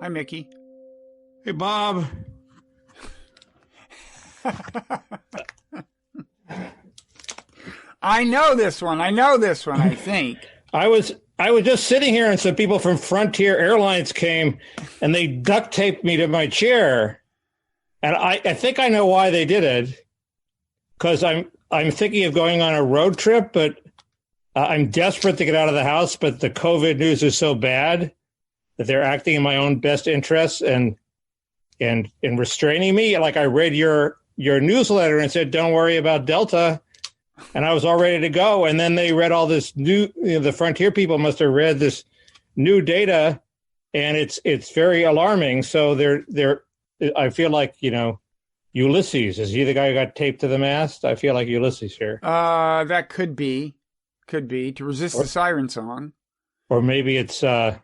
Hi, Mickey. Hey, Bob. I know this one, I think. I was just sitting here and some people from Frontier Airlines came and they duct taped me to my chair. And I think I know why they did it. Because I'm thinking of going on a road trip, but I'm desperate to get out of the house, but the COVID news is so bad that they're acting in my own best interests and restraining me. Like I read your newsletter and said, don't worry about Delta. And I was all ready to go. And then they read all this new, the Frontier people must have read this new data, and it's very alarming. So I feel like, Ulysses, is he the guy who got taped to the mast? I feel like Ulysses here. That could be to resist the siren song. Or maybe it's Andrew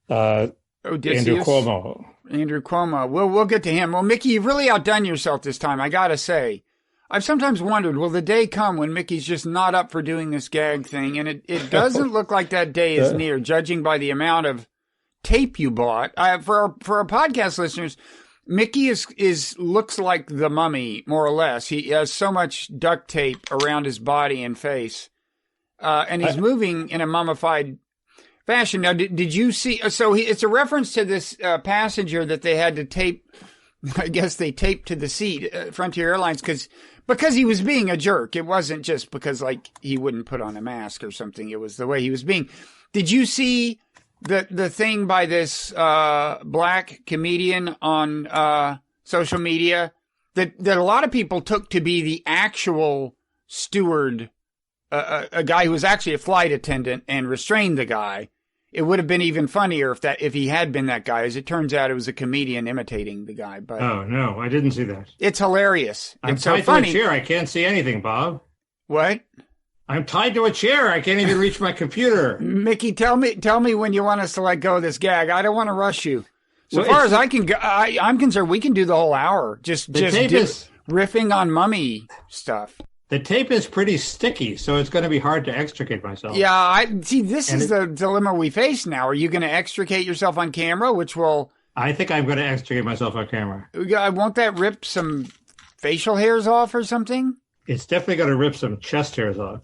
Cuomo. Andrew Cuomo. We'll get to him. Well, Mickey, you've really outdone yourself this time, I gotta say. I've sometimes wondered, will the day come when Mickey's just not up for doing this gag thing? And it doesn't look like that day is near, judging by the amount of tape you bought. For our podcast listeners, Mickey looks like the Mummy, more or less. He has so much duct tape around his body and face. And he's moving in a mummified fashion. Now, did you see? So it's a reference to this passenger that they had to tape. I guess they taped to the seat, Frontier Airlines, because he was being a jerk. It wasn't just because he wouldn't put on a mask or something. It was the way he was being. Did you see the thing by this black comedian on social media that a lot of people took to be the actual steward, a guy who was actually a flight attendant and restrained the guy? It would have been even funnier if he had been that guy. As it turns out, it was a comedian imitating the guy. But oh no, I didn't see that. It's hilarious. I'm it's tied so funny. to a chair. I can't see anything, Bob. What? I'm tied to a chair. I can't even reach my computer. Mickey, tell me when you want us to let go of this gag. I don't want to rush you. So far as I can go, I'm concerned, we can do the whole hour. Just riffing on mummy stuff. The tape is pretty sticky, so it's going to be hard to extricate myself. Yeah, this is the dilemma we face now. Are you going to extricate yourself on camera, which will... I think I'm going to extricate myself on camera. Won't that rip some facial hairs off or something? It's definitely going to rip some chest hairs off.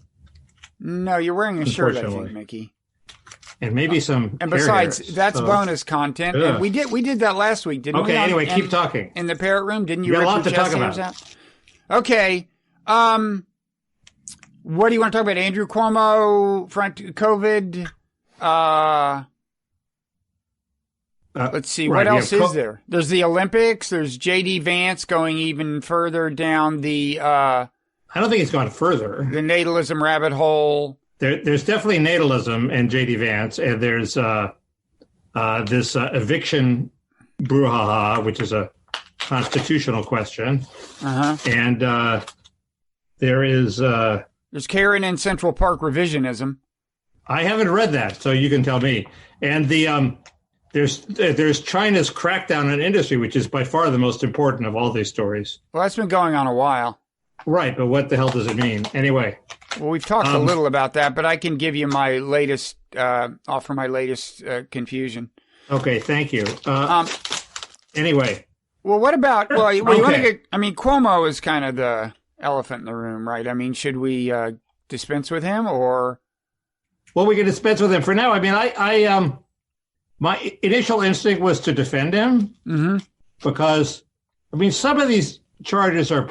No, you're wearing a shirt, I think, Mickey. And maybe some And besides, hairs, that's bonus content. And we did that last week, didn't we? Okay, anyway, keep talking. In the Parrot Room, didn't you rip your a lot to chest talk hairs about. out? Okay. What do you want to talk about? Andrew Cuomo, COVID. Let's see. Right, what else is there? There's the Olympics. There's J.D. Vance going even further down the... I don't think he's gone further. The natalism rabbit hole. There's definitely natalism in J.D. Vance, and there's this eviction brouhaha, which is a constitutional question. Uh-huh. And there's Karen in Central Park revisionism. I haven't read that, so you can tell me. And there's China's crackdown on industry, which is by far the most important of all these stories. Well, that's been going on a while. Right, but what the hell does it mean? Anyway. Well, we've talked a little about that, but I can give you my latest, offer my latest confusion. Okay, thank you. Anyway. Well, what about, you want to get, Cuomo is kind of the elephant in the room, right? I mean, should we dispense with him or? Well, we can dispense with him for now. I mean, I my initial instinct was to defend him because, some of these charges are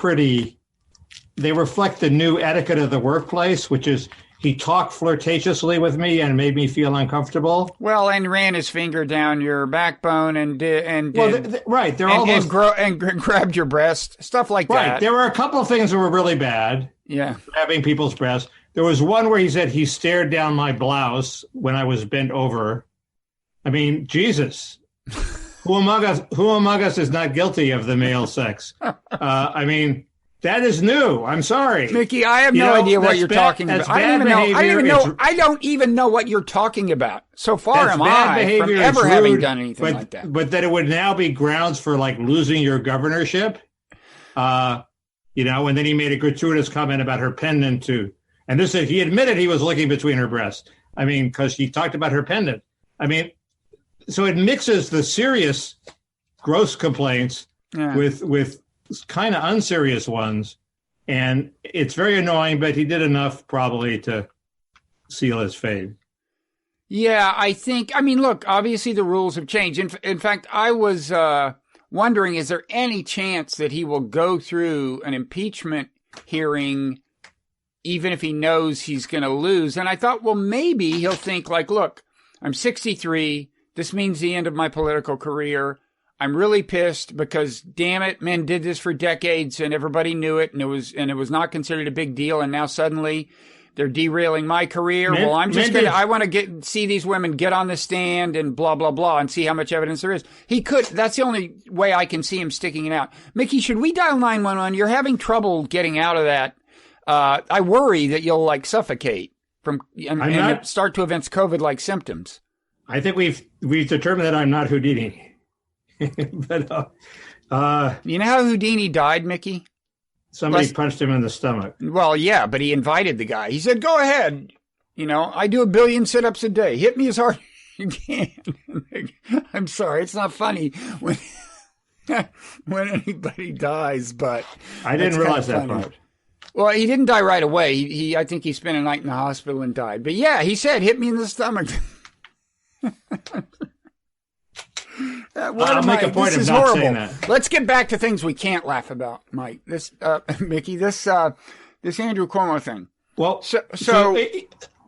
they reflect the new etiquette of the workplace, which is he talked flirtatiously with me and made me feel uncomfortable. Well, and ran his finger down your backbone and right. They're and grabbed your breast, stuff like that. Right. There were a couple of things that were really bad. Yeah. Grabbing people's breasts. There was one where he said he stared down my blouse when I was bent over. I mean, Jesus. Who among us is not guilty of the male sex? That is new. I'm sorry, Mickey. I have no idea what you're talking about. I don't even know what you're talking about. So far, am I from ever having done anything like that? But that it would now be grounds for losing your governorship. And then he made a gratuitous comment about her pendant too. And he admitted he was looking between her breasts. Because he talked about her pendant. I mean, so it mixes the serious, gross complaints with kind of unserious ones, and it's very annoying. But he did enough probably to seal his fate. Yeah, I mean, look, obviously the rules have changed. In fact, I was wondering, is there any chance that he will go through an impeachment hearing even if he knows he's going to lose? And I thought, well, maybe he'll think like, look, I'm 63. This means the end of my political career. I'm really pissed because, damn it, men did this for decades and everybody knew it, and it was not considered a big deal. And now suddenly they're derailing my career. Well, I'm just going to, I want to see these women get on the stand and blah, blah, blah, and see how much evidence there is. He could, that's the only way I can see him sticking it out. Mickey, should we dial 911? You're having trouble getting out of that. I worry that you'll like suffocate and start to evince COVID-like symptoms. I think we've determined that I'm not Houdini. But you know how Houdini died, Mickey? Somebody punched him in the stomach. Well, yeah, but he invited the guy. He said, "Go ahead. You know, I do 1 billion sit-ups a day. Hit me as hard as you can." I'm sorry, it's not funny when anybody dies, but I didn't realize that part. Well, he didn't die right away. I think he spent a night in the hospital and died. But yeah, he said, "Hit me in the stomach." I'll make a point of not saying that. Let's get back to things we can't laugh about, Mike. Mickey, this Andrew Cuomo thing. Well,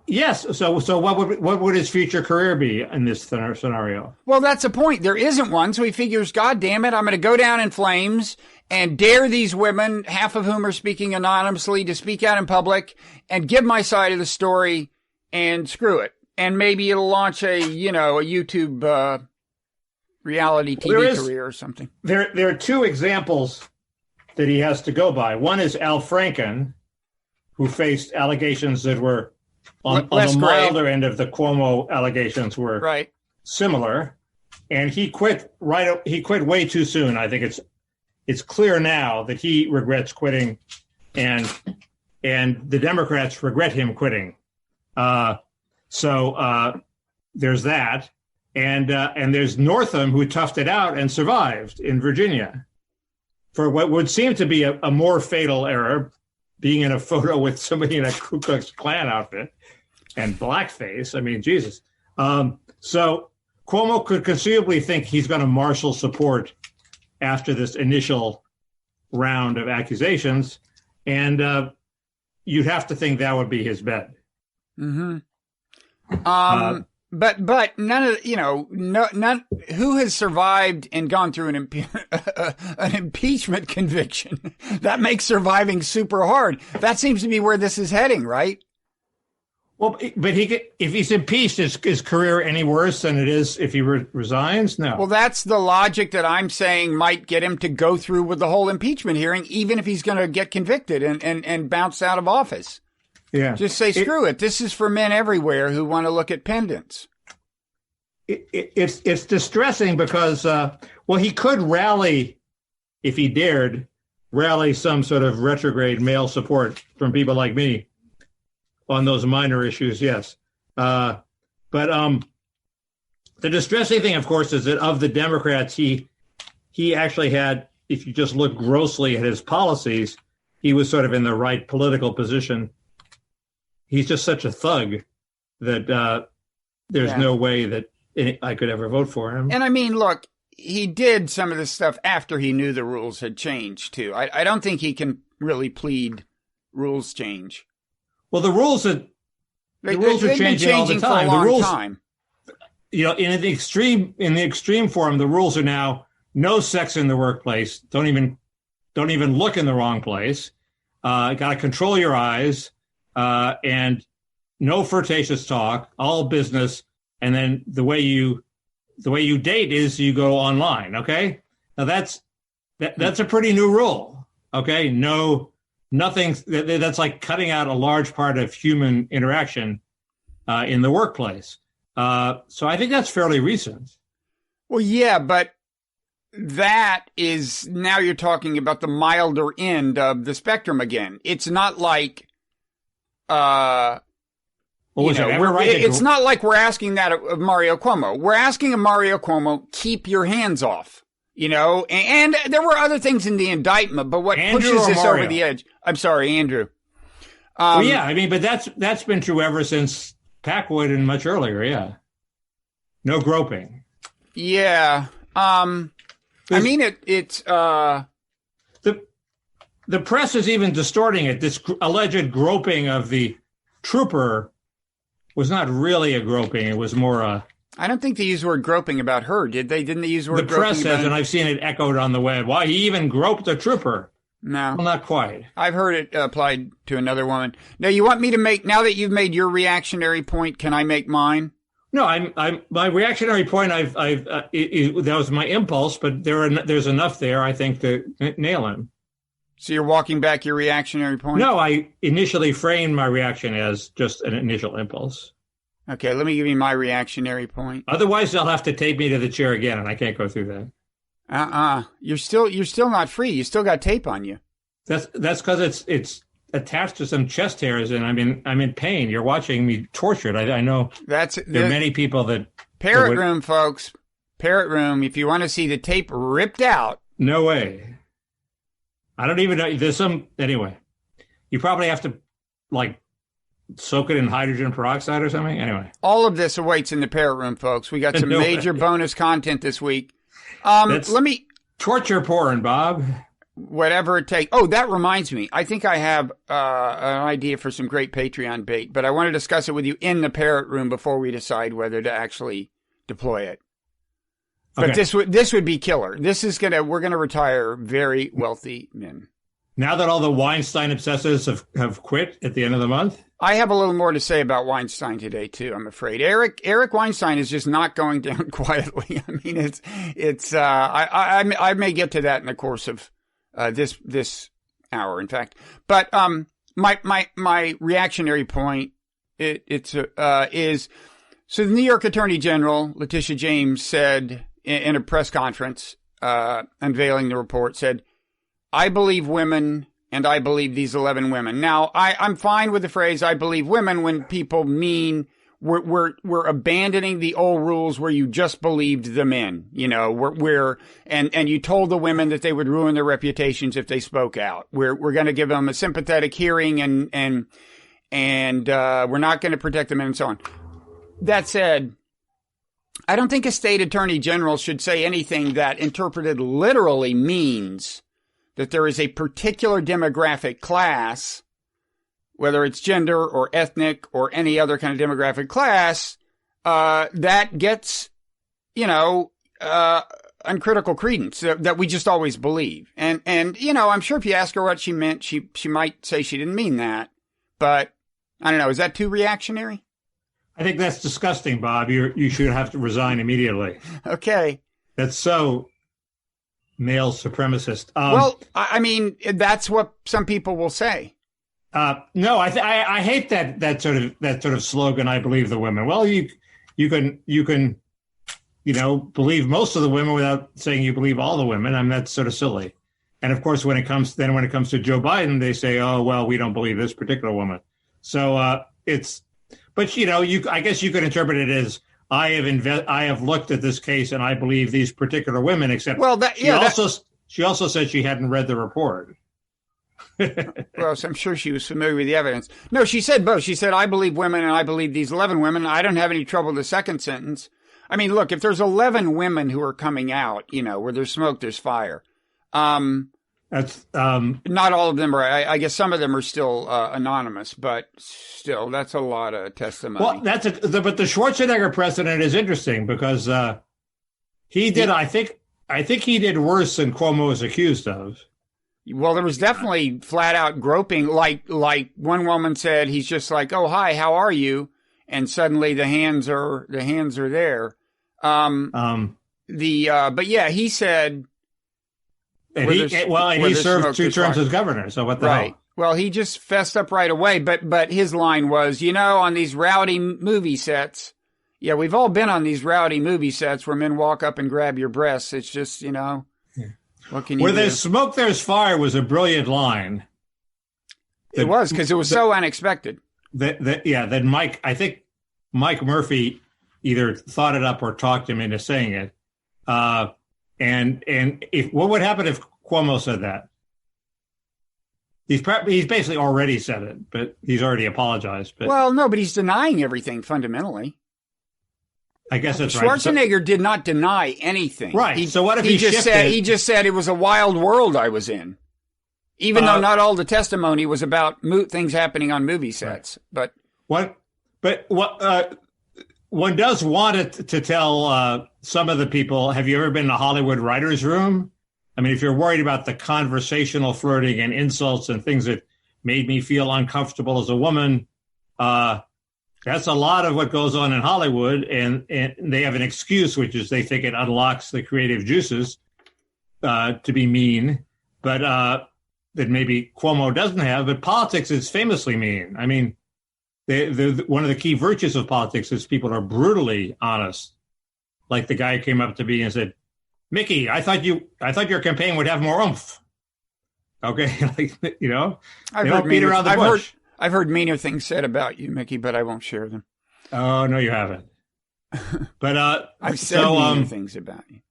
yes. So what would his future career be in this scenario? Well, that's the point. There isn't one. So he figures, God damn it, I'm going to go down in flames and dare these women, half of whom are speaking anonymously, to speak out in public and give my side of the story, and screw it. And maybe it'll launch a YouTube reality TV career or something. There are two examples that he has to go by. One is Al Franken, who faced allegations that were on the milder end of the Cuomo allegations were similar, and he quit way too soon. I think it's clear now that he regrets quitting, and the Democrats regret him quitting. So there's that. And there's Northam, who toughed it out and survived in Virginia for what would seem to be a more fatal error, being in a photo with somebody in a Ku Klux Klan outfit and blackface. I mean, Jesus. So Cuomo could conceivably think he's going to marshal support after this initial round of accusations, and you'd have to think that would be his bet. Mm-hmm. But none of, none who has survived and gone through an impeachment conviction. That makes surviving super hard. That seems to be where this is heading, right? Well, but if he's impeached, is his career any worse than it is if he resigns? No. Well, that's the logic that I'm saying might get him to go through with the whole impeachment hearing, even if he's going to get convicted and bounce out of office. Yeah. Just say, screw it. This is for men everywhere who want to look at pendants. It's distressing because, he could rally, if he dared, some sort of retrograde male support from people like me on those minor issues, yes. But the distressing thing, of course, is that of the Democrats, he actually had, if you just look grossly at his policies, he was sort of in the right political position. He's just such a thug that there's no way that I could ever vote for him. And I mean, look, he did some of this stuff after he knew the rules had changed, too. I don't think he can really plead rules change. Well, the rules are changing all the time. For a long time. In the extreme form, the rules are now no sex in the workplace. Don't even look in the wrong place. Got to control your eyes. And no flirtatious talk, all business, and then the way you date is you go online. Okay, now that's a pretty new rule. Okay, nothing. That's like cutting out a large part of human interaction in the workplace. So I think that's fairly recent. Well, yeah, but that is now you're talking about the milder end of the spectrum again. It's not like It's not like we're asking that of Mario Cuomo. We're asking of Mario Cuomo, keep your hands off. And there were other things in the indictment, but what pushes this over the edge? I'm sorry, Andrew. But that's been true ever since Packwood and much earlier. Yeah, no groping. Yeah, it's the press is even distorting it. This alleged groping of the trooper was not really a groping. It was more a. I don't think they used the word groping about her, did they? Didn't they use the word groping? The press says, and I've seen it echoed on the web. Why, he even groped a trooper. No. Well, not quite. I've heard it applied to another woman. Now, you want me to now that you've made your reactionary point, can I make mine? No, my reactionary point, that was my impulse, but there's enough there, I think, to nail him. So you're walking back your reactionary point? No, I initially framed my reaction as just an initial impulse. Okay, let me give you my reactionary point. Otherwise, they'll have to tape me to the chair again, and I can't go through that. You're still not free. You still got tape on you. That's because it's attached to some chest hairs, and I'm in pain. You're watching me tortured. I know. There are many people that. Parrot Room, folks. Parrot Room. If you want to see the tape ripped out. No way. I don't even know. There's some anyway. You probably have to soak it in hydrogen peroxide or something. Anyway, all of this awaits in the Parrot Room, folks. We got some major bonus content this week. Let me torture porn, Bob. Whatever it takes. Oh, that reminds me. I think I have an idea for some great Patreon bait, but I want to discuss it with you in the Parrot Room before we decide whether to actually deploy it. But this would be killer. We're gonna retire very wealthy men. Now that all the Weinstein obsessives have quit at the end of the month? I have a little more to say about Weinstein today, too, I'm afraid. Eric Weinstein is just not going down quietly. I mean, I may get to that in the course of this hour, in fact. But my reactionary point is so the New York Attorney General, Letitia James, said in a press conference unveiling the report, said, I believe women, and I believe these 11 women. Now, I'm fine with the phrase, I believe women, when people mean we're abandoning the old rules where you just believed the men. And you told the women that they would ruin their reputations if they spoke out. We're going to give them a sympathetic hearing and we're not going to protect them and so on. That said, I don't think a state attorney general should say anything that interpreted literally means that there is a particular demographic class, whether it's gender or ethnic or any other kind of demographic class, that gets, uncritical credence that we just always believe. And I'm sure if you ask her what she meant, she might say she didn't mean that. But I don't know. Is that too reactionary? I think that's disgusting, Bob. You should have to resign immediately. Okay. That's so male supremacist. Well, I mean, that's what some people will say. No, I hate that sort of slogan. I believe the women. Well, you can believe most of the women without saying you believe all the women. I mean, that's sort of silly. And of course, when it comes to Joe Biden, they say, oh well, we don't believe this particular woman. So but I guess you could interpret it as I have looked at this case and I believe these particular women. Except she also said she hadn't read the report. Well, so I'm sure she was familiar with the evidence. No, she said both. She said, I believe women and I believe these 11 women. I don't have any trouble with the second sentence. I mean, look, if there's 11 women who are coming out, where there's smoke, there's fire. That's not all of them are. I guess some of them are still anonymous, but still, that's a lot of testimony. Well, but the Schwarzenegger precedent is interesting because he did. I think he did worse than Cuomo was accused of. Well, there was definitely flat out groping. Like one woman said, he's just like, "Oh, hi, how are you?" And suddenly the hands are there. But yeah, he said. And he served 2 terms as governor. So what the hell? Well, he just fessed up right away. But his line was, on these rowdy movie sets. Yeah, we've all been on these rowdy movie sets where men walk up and grab your breasts. It's just, what can you do? Where there's smoke, there's fire was a brilliant line. It was because it was so unexpected. that Mike, I think Mike Murphy either thought it up or talked him into saying it. And if what would happen if Cuomo said that? He's basically already said it, but he's already apologized. But well, no, but he's denying everything fundamentally. I guess that's Schwarzenegger did not deny anything. Right. So what if he just said it was a wild world I was in, even though not all the testimony was about things happening on movie sets. Right. But one does want it to tell some of the people. Have you ever been in a Hollywood writers' room? I mean, if you're worried about the conversational flirting and insults and things that made me feel uncomfortable as a woman, that's a lot of what goes on in Hollywood. And they have an excuse, which is they think it unlocks the creative juices to be mean, but that maybe Cuomo doesn't have. But politics is famously mean. I mean, one of the key virtues of politics is people are brutally honest. Like the guy came up to me and said, Mickey, I thought your campaign would have more oomph. Okay, like, you know, I've heard meaner things said about you, Mickey, but I won't share them. Oh no, you haven't. But I've said meaner things about you.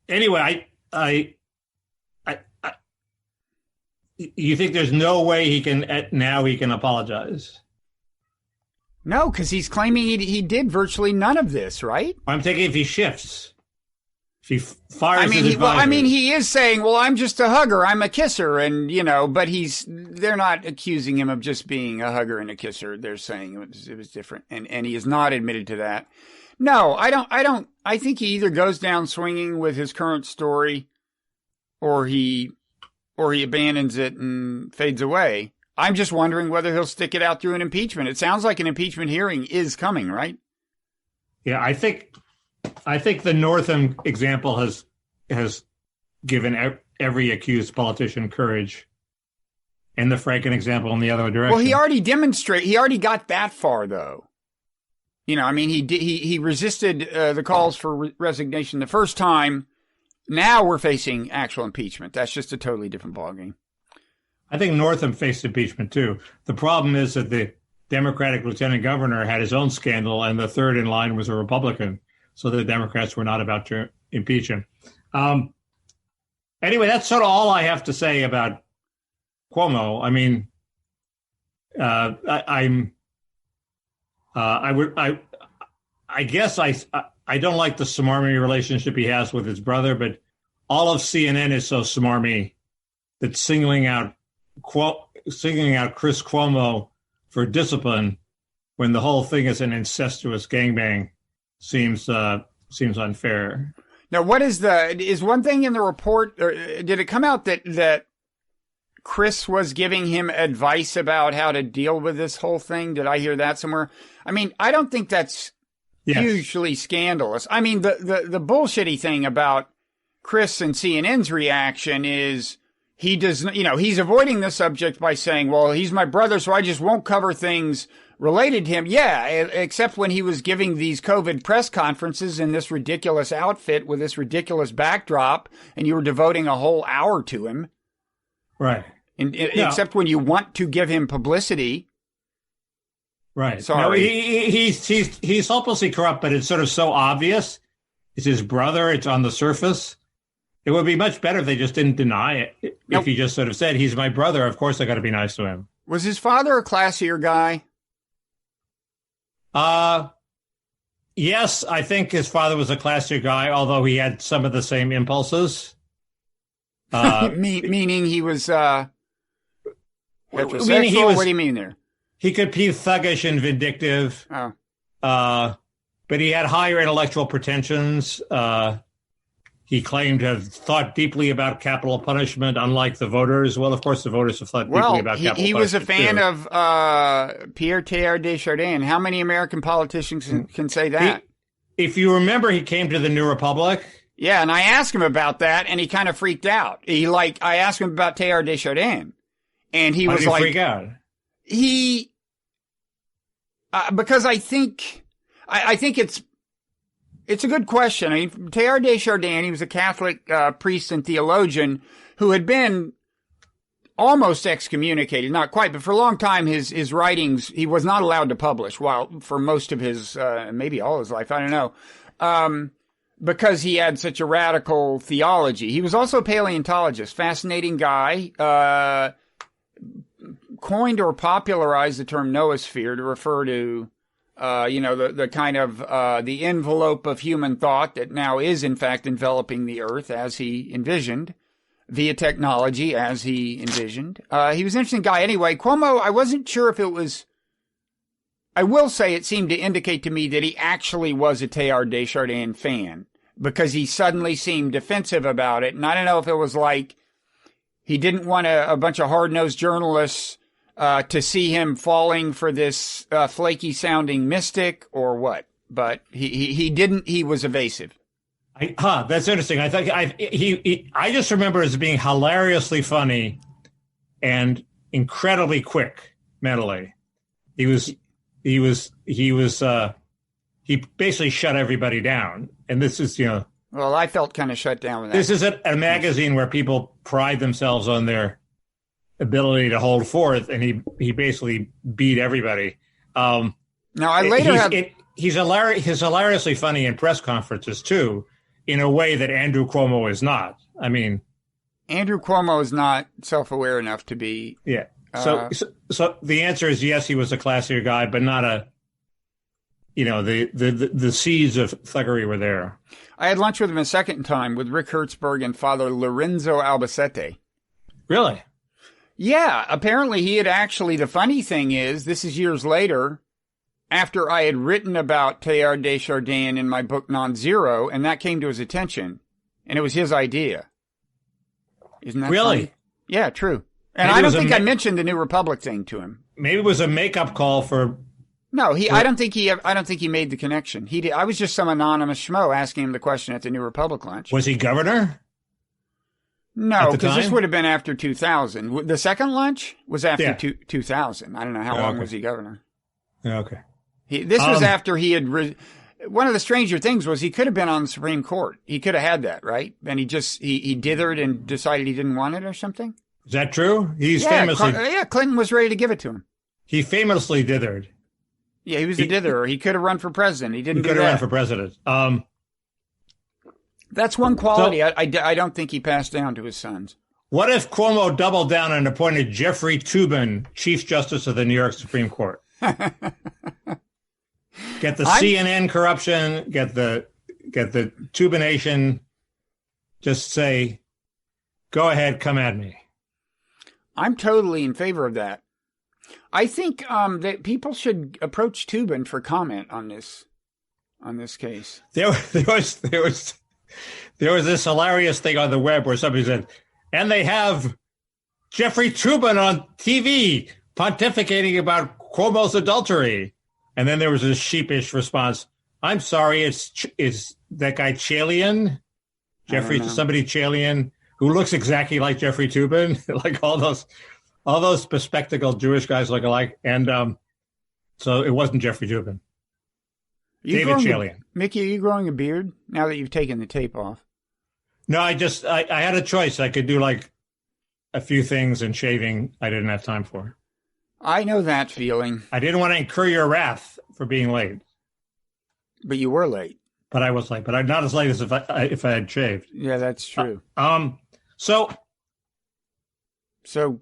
Anyway, I you think there's no way he can apologize? No, because he's claiming he did virtually none of this, right? I'm thinking if he shifts, if he fires his advisor. He is saying, well, I'm just a hugger, I'm a kisser, and, you know, but they're not accusing him of just being a hugger and a kisser. They're saying it was different, and he has not admitted to that. No, I think he either goes down swinging with his current story, or he abandons it and fades away. I'm just wondering whether he'll stick it out through an impeachment. It sounds like an impeachment hearing is coming, right? Yeah, I think the Northam example has given every accused politician courage, and the Franken example in the other direction. Well, he already got that far, though. You know, I mean, he resisted the calls for resignation the first time. Now we're facing actual impeachment. That's just a totally different ballgame. I think Northam faced impeachment, too. The problem is that the Democratic lieutenant governor had his own scandal, and the third in line was a Republican. So the Democrats were not about to impeach him. Anyway, that's sort of all I have to say about Cuomo. I mean, I guess I don't like the smarmy relationship he has with his brother, but all of CNN is so smarmy that singling out Chris Cuomo for discipline when the whole thing is an incestuous gangbang seems unfair. Now, is one thing in the report, or did it come out that Chris was giving him advice about how to deal with this whole thing? Did I hear that somewhere? I mean, I don't think that's hugely scandalous. I mean, the bullshitty thing about Chris and CNN's reaction is he does, you know, he's avoiding the subject by saying, well, he's my brother, so I just won't cover things related to him. Yeah, except when he was giving these COVID press conferences in this ridiculous outfit with this ridiculous backdrop, and you were devoting a whole hour to him. Right. Except when you want to give him publicity. Right. Sorry. No, he's hopelessly corrupt, but it's sort of so obvious. It's his brother. It's on the surface. It would be much better if they just didn't deny it. If he just sort of said, he's my brother, of course I got to be nice to him. Was his father a classier guy? Yes, I think his father was a classier guy, although he had some of the same impulses. Meaning he was heterosexual? What do you mean there? He could be thuggish and vindictive. Oh. But he had higher intellectual pretensions. He claimed to have thought deeply about capital punishment, unlike the voters. Well, of course, the voters have thought deeply about capital punishment. He was a fan of Pierre Teilhard de Chardin. How many American politicians can say that? If you remember, he came to the New Republic. Yeah, and I asked him about that, and he kind of freaked out. I asked him about Teilhard de Chardin, and he was like, freak out? Because I think it's a good question. I mean, Teilhard de Chardin, he was a Catholic priest and theologian who had been almost excommunicated, not quite, but for a long time, his writings, he was not allowed to publish, while for most of his, maybe all his life, I don't know, because he had such a radical theology. He was also a paleontologist, fascinating guy, coined or popularized the term noosphere to refer to, the kind of, the envelope of human thought that now is in fact enveloping the earth as he envisioned, via technology as he envisioned. He was an interesting guy. Anyway, Cuomo, I wasn't sure if it was, I will say it seemed to indicate to me that he actually was a Teilhard de Chardin fan, because he suddenly seemed defensive about it. And I don't know if it was like he didn't want a bunch of hard-nosed journalists to see him falling for this flaky-sounding mystic or what. But he didn't. He was evasive. That's interesting. I think I just remember as being hilariously funny and incredibly quick mentally. He basically shut everybody down. And this is, Well, I felt kind of shut down with that. This is a magazine where people pride themselves on their ability to hold forth, and he basically beat everybody. Now, I later he's hilariously funny in press conferences too, in a way that Andrew Cuomo is not. I mean, Andrew Cuomo is not self-aware enough to be. Yeah. So the answer is yes, he was a classier guy, but not a. The seeds of thuggery were there. I had lunch with him a second time with Rick Hertzberg and Father Lorenzo Albacete. Really? Yeah. Apparently he had actually, the funny thing is, this is years later, after I had written about Teilhard de Chardin in my book Nonzero, and that came to his attention, and it was his idea. Isn't that really? Funny? Yeah, true. And maybe I don't think I mentioned the New Republic thing to him. Maybe it was a make-up call for. No, I don't think he made the connection. He did. I was just some anonymous schmo asking him the question at the New Republic lunch. Was he governor? No, because this would have been after 2000. The second lunch was after 2000. I don't know how long was he governor. Okay. This was after he had. One of the stranger things was he could have been on the Supreme Court. He could have had that, right? And he dithered and decided he didn't want it or something. Is that true? He's famously. Clinton was ready to give it to him. He famously dithered. Yeah, he was a ditherer. He could have run for president. He didn't. He could have run for president. That's one quality I don't think he passed down to his sons. What if Cuomo doubled down and appointed Jeffrey Toobin Chief Justice of the New York Supreme Court? Get the CNN corruption, get the Toobination. Just say, go ahead, come at me. I'm totally in favor of that. I think that people should approach Toobin for comment on this case. There was this hilarious thing on the web where somebody said, and they have Jeffrey Toobin on TV pontificating about Cuomo's adultery. And then there was a sheepish response. I'm sorry, it's that guy Chalian, somebody Chalian, who looks exactly like Jeffrey Toobin, like all those bespectacled Jewish guys look alike. And so it wasn't Jeffrey Toobin. David Chalian. Mickey, are you growing a beard now that you've taken the tape off? No, I had a choice. I could do like a few things, and shaving I didn't have time for. I know that feeling. I didn't want to incur your wrath for being late. But you were late. But I was late. But I'm not as late as if I had shaved. Yeah, that's true. So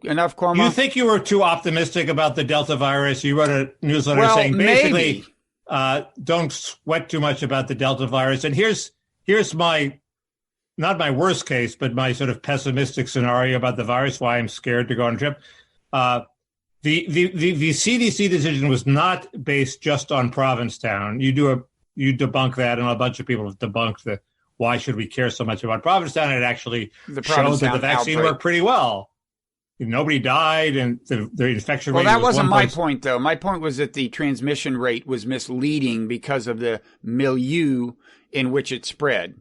enough, Cuomo? You think you were too optimistic about the Delta virus? You wrote a newsletter saying basically don't sweat too much about the Delta virus. And here's my, not my worst case, but my sort of pessimistic scenario about the virus, why I'm scared to go on a trip. The CDC decision was not based just on Provincetown. You debunk that, and a bunch of people have debunked why should we care so much about Provincetown? It actually showed that the vaccine worked pretty well. Nobody died, and the infection rate was 1. Well, that wasn't my point, though. My point was that the transmission rate was misleading because of the milieu in which it spread.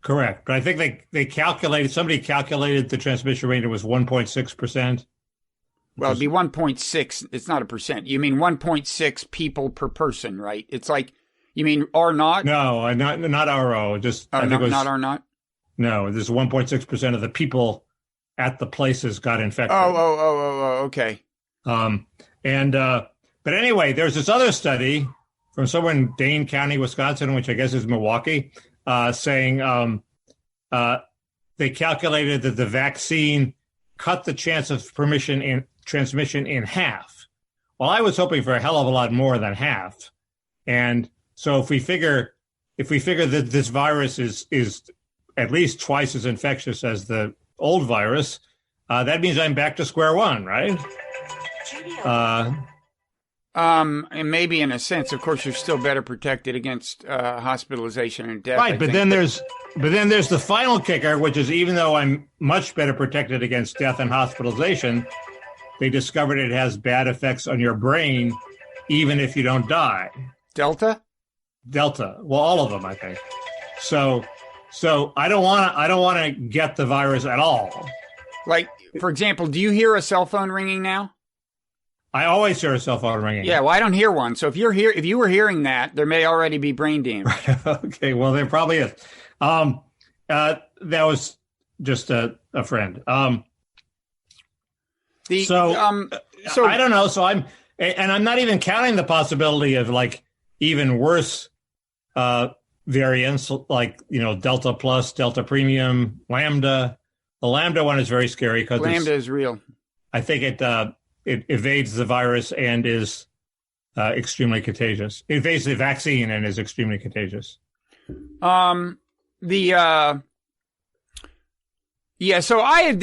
Correct. But I think somebody calculated the transmission rate, it was 1.6%. Well, it'd be 1.6. It's not a percent. You mean 1.6 people per person, right? It's like, you mean R naught? No, not RO. Just I think it was not R naught. No, there's 1.6% of the people at the places got infected. Okay. But anyway, there's this other study from somewhere in Dane County, Wisconsin, which I guess is Milwaukee, saying they calculated that the vaccine cut the chance of transmission in half. Well, I was hoping for a hell of a lot more than half. And so if we figure that this virus is at least twice as infectious as the old virus, that means I'm back to square one, right? And maybe in a sense, of course, you're still better protected against hospitalization and death. Right, but then there's the final kicker, which is even though I'm much better protected against death and hospitalization, they discovered it has bad effects on your brain, even if you don't die. Delta. Well, all of them, I think. So I don't want to get the virus at all. Like, for example, do you hear a cell phone ringing now? I always hear a cell phone ringing. Yeah, well, I don't hear one. So if you were hearing that, there may already be brain damage. Okay, well, there probably is. That was just a friend. So I don't know. So I'm not even counting the possibility of like even worse variants, like Delta Plus, Delta Premium, Lambda. The Lambda one is very scary because Lambda is real. I think it evades the virus and is extremely contagious. It evades the vaccine and is extremely contagious. So the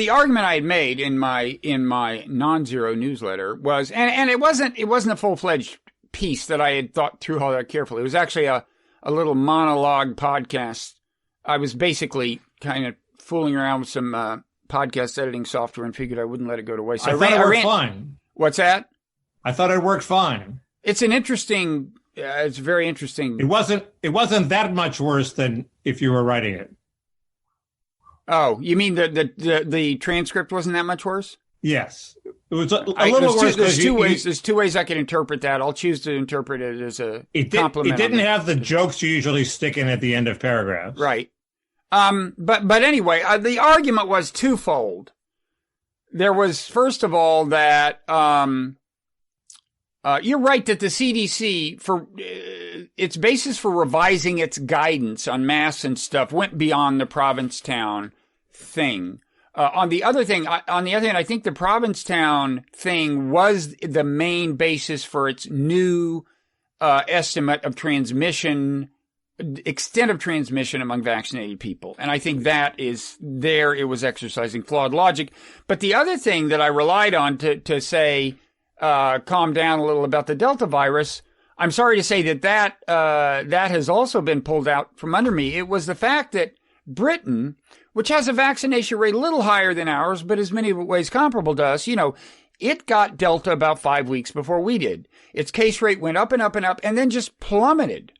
argument I had made in my Nonzero newsletter was, and it wasn't a full-fledged piece that I had thought through all that carefully. It was actually a little monologue podcast. I was basically kind of fooling around with some podcast editing software and figured I wouldn't let it go to waste. So I thought it worked fine. What's that? I thought it worked fine. It's an interesting. It's very interesting. It wasn't that much worse than if you were writing it. Oh, you mean the transcript wasn't that much worse? Yes, it was a little worse. There's two ways I can interpret that. I'll choose to interpret it as a compliment. It didn't have the jokes you usually stick in at the end of paragraphs. Right. But anyway, the argument was twofold. There was, first of all, that you're right that the CDC, for its basis for revising its guidance on masks and stuff, went beyond the Provincetown thing. On the other hand, I think the Provincetown thing was the main basis for its new estimate of transmission, extent of transmission among vaccinated people. And I think that is there. It was exercising flawed logic. But the other thing that I relied on to say, calm down a little about the Delta virus, I'm sorry to say that has also been pulled out from under me. It was the fact that Britain, which has a vaccination rate a little higher than ours, but is many ways comparable to us, it got Delta about 5 weeks before we did. Its case rate went up and up and up and then just plummeted.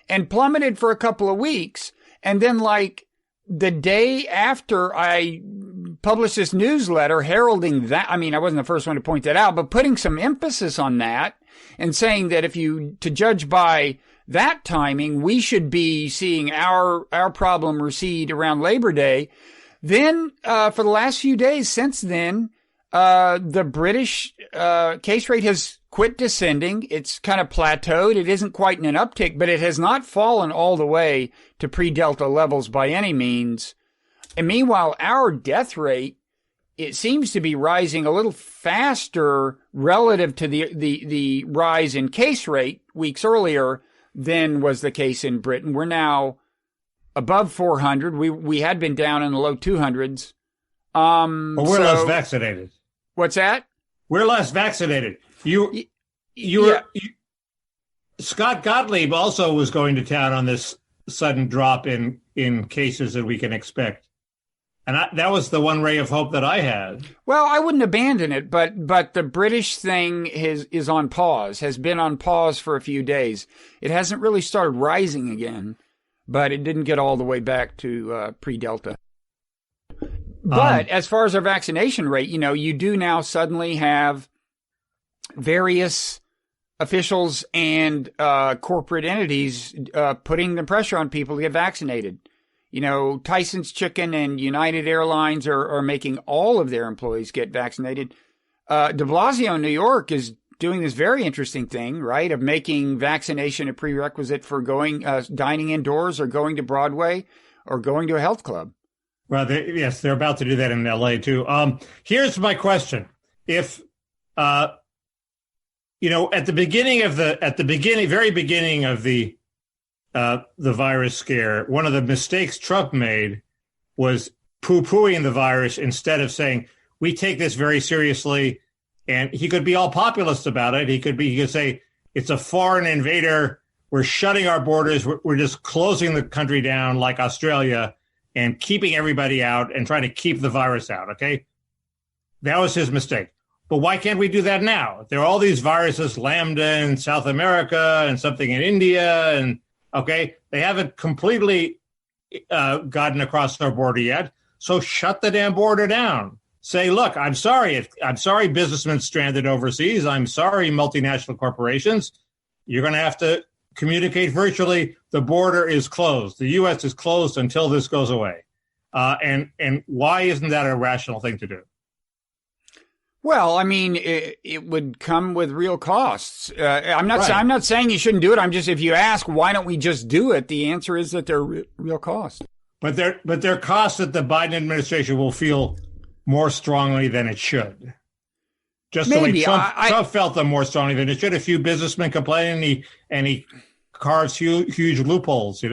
And plummeted for a couple of weeks. And then like the day after I published this newsletter heralding that, I mean, I wasn't the first one to point that out, but putting some emphasis on that and saying that to judge by that timing, we should be seeing our problem recede around Labor Day. Then, for the last few days since then, the British, case rate has quit descending. It's kind of plateaued. It isn't quite in an uptick, but it has not fallen all the way to pre-Delta levels by any means. And meanwhile, our death rate, it seems to be rising a little faster relative to the rise in case rate weeks earlier than was the case in Britain. We're now above 400. We had been down in the low 200s. But we're less vaccinated. What's that? We're less vaccinated. Scott Gottlieb also was going to town on this sudden drop in cases that we can expect. And that was the one ray of hope that I had. Well, I wouldn't abandon it, but the British thing is on pause, has been on pause for a few days. It hasn't really started rising again, but it didn't get all the way back to pre-Delta. But as far as our vaccination rate, you do now suddenly have various officials and corporate entities putting the pressure on people to get vaccinated. Tyson's Chicken and United Airlines are making all of their employees get vaccinated. De Blasio in New York is doing this very interesting thing, right, of making vaccination a prerequisite for going dining indoors or going to Broadway or going to a health club. Well, they're about to do that in L.A. too. Here's my question: if at the very beginning of the virus scare, one of the mistakes Trump made was poo-pooing the virus instead of saying we take this very seriously. And he could be all populist about it. He could say it's a foreign invader. We're shutting our borders. We're just closing the country down like Australia and keeping everybody out and trying to keep the virus out. OK, that was his mistake. But why can't we do that now? There are all these viruses, Lambda in South America and something in India. And OK, they haven't completely gotten across our border yet. So shut the damn border down. Say, look, I'm sorry. I'm sorry, businessmen stranded overseas. I'm sorry, multinational corporations. You're going to have to communicate virtually. The border is closed. The U.S. is closed until this goes away. And why isn't that a rational thing to do? Well, I mean, it would come with real costs. I'm not Right. I'm not saying you shouldn't do it. I'm just, if you ask why don't we just do it, the answer is that they're real costs. But they're costs that the Biden administration will feel more strongly than it should. Just Maybe. the way Trump felt them more strongly than it should. A few businessmen complain, and he carves huge loopholes.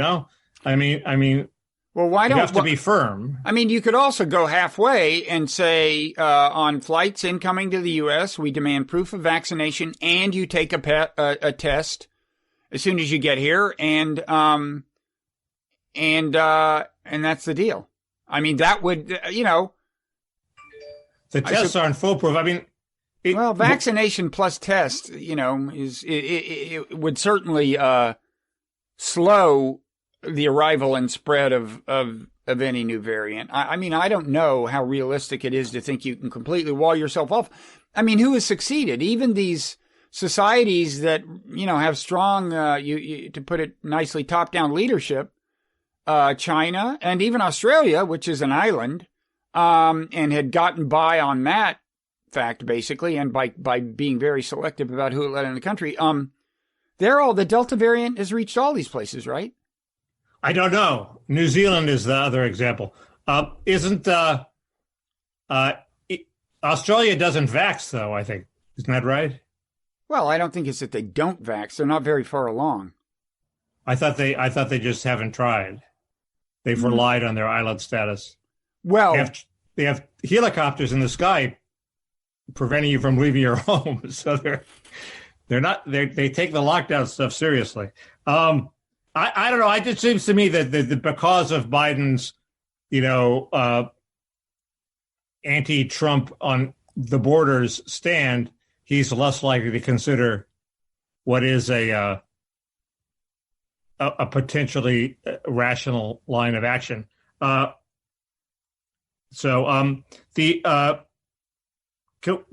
I mean. Well, why don't you have to be firm? I mean, you could also go halfway and say on flights incoming to the U.S., we demand proof of vaccination, and you take a test as soon as you get here, and that's the deal. I mean, that would The tests aren't foolproof. I mean, vaccination plus test, it would certainly slow the arrival and spread of any new variant. I mean, I don't know how realistic it is to think you can completely wall yourself off. I mean, who has succeeded? Even these societies that, have strong, to put it nicely, top-down leadership, China and even Australia, which is an island, and had gotten by on that fact, basically, and by being very selective about who it let in the country. The Delta variant has reached all these places, right? I don't know. New Zealand is the other example. Australia doesn't vax, though, I think. Isn't that right? Well, I don't think it's that they don't vax. They're not very far along. I thought they just haven't tried. They've relied on their island status. Well, they have helicopters in the sky preventing you from leaving your home. So they take the lockdown stuff seriously. I don't know. It just seems to me that because of Biden's, anti-Trump on the borders stand, he's less likely to consider what is a potentially rational line of action. Can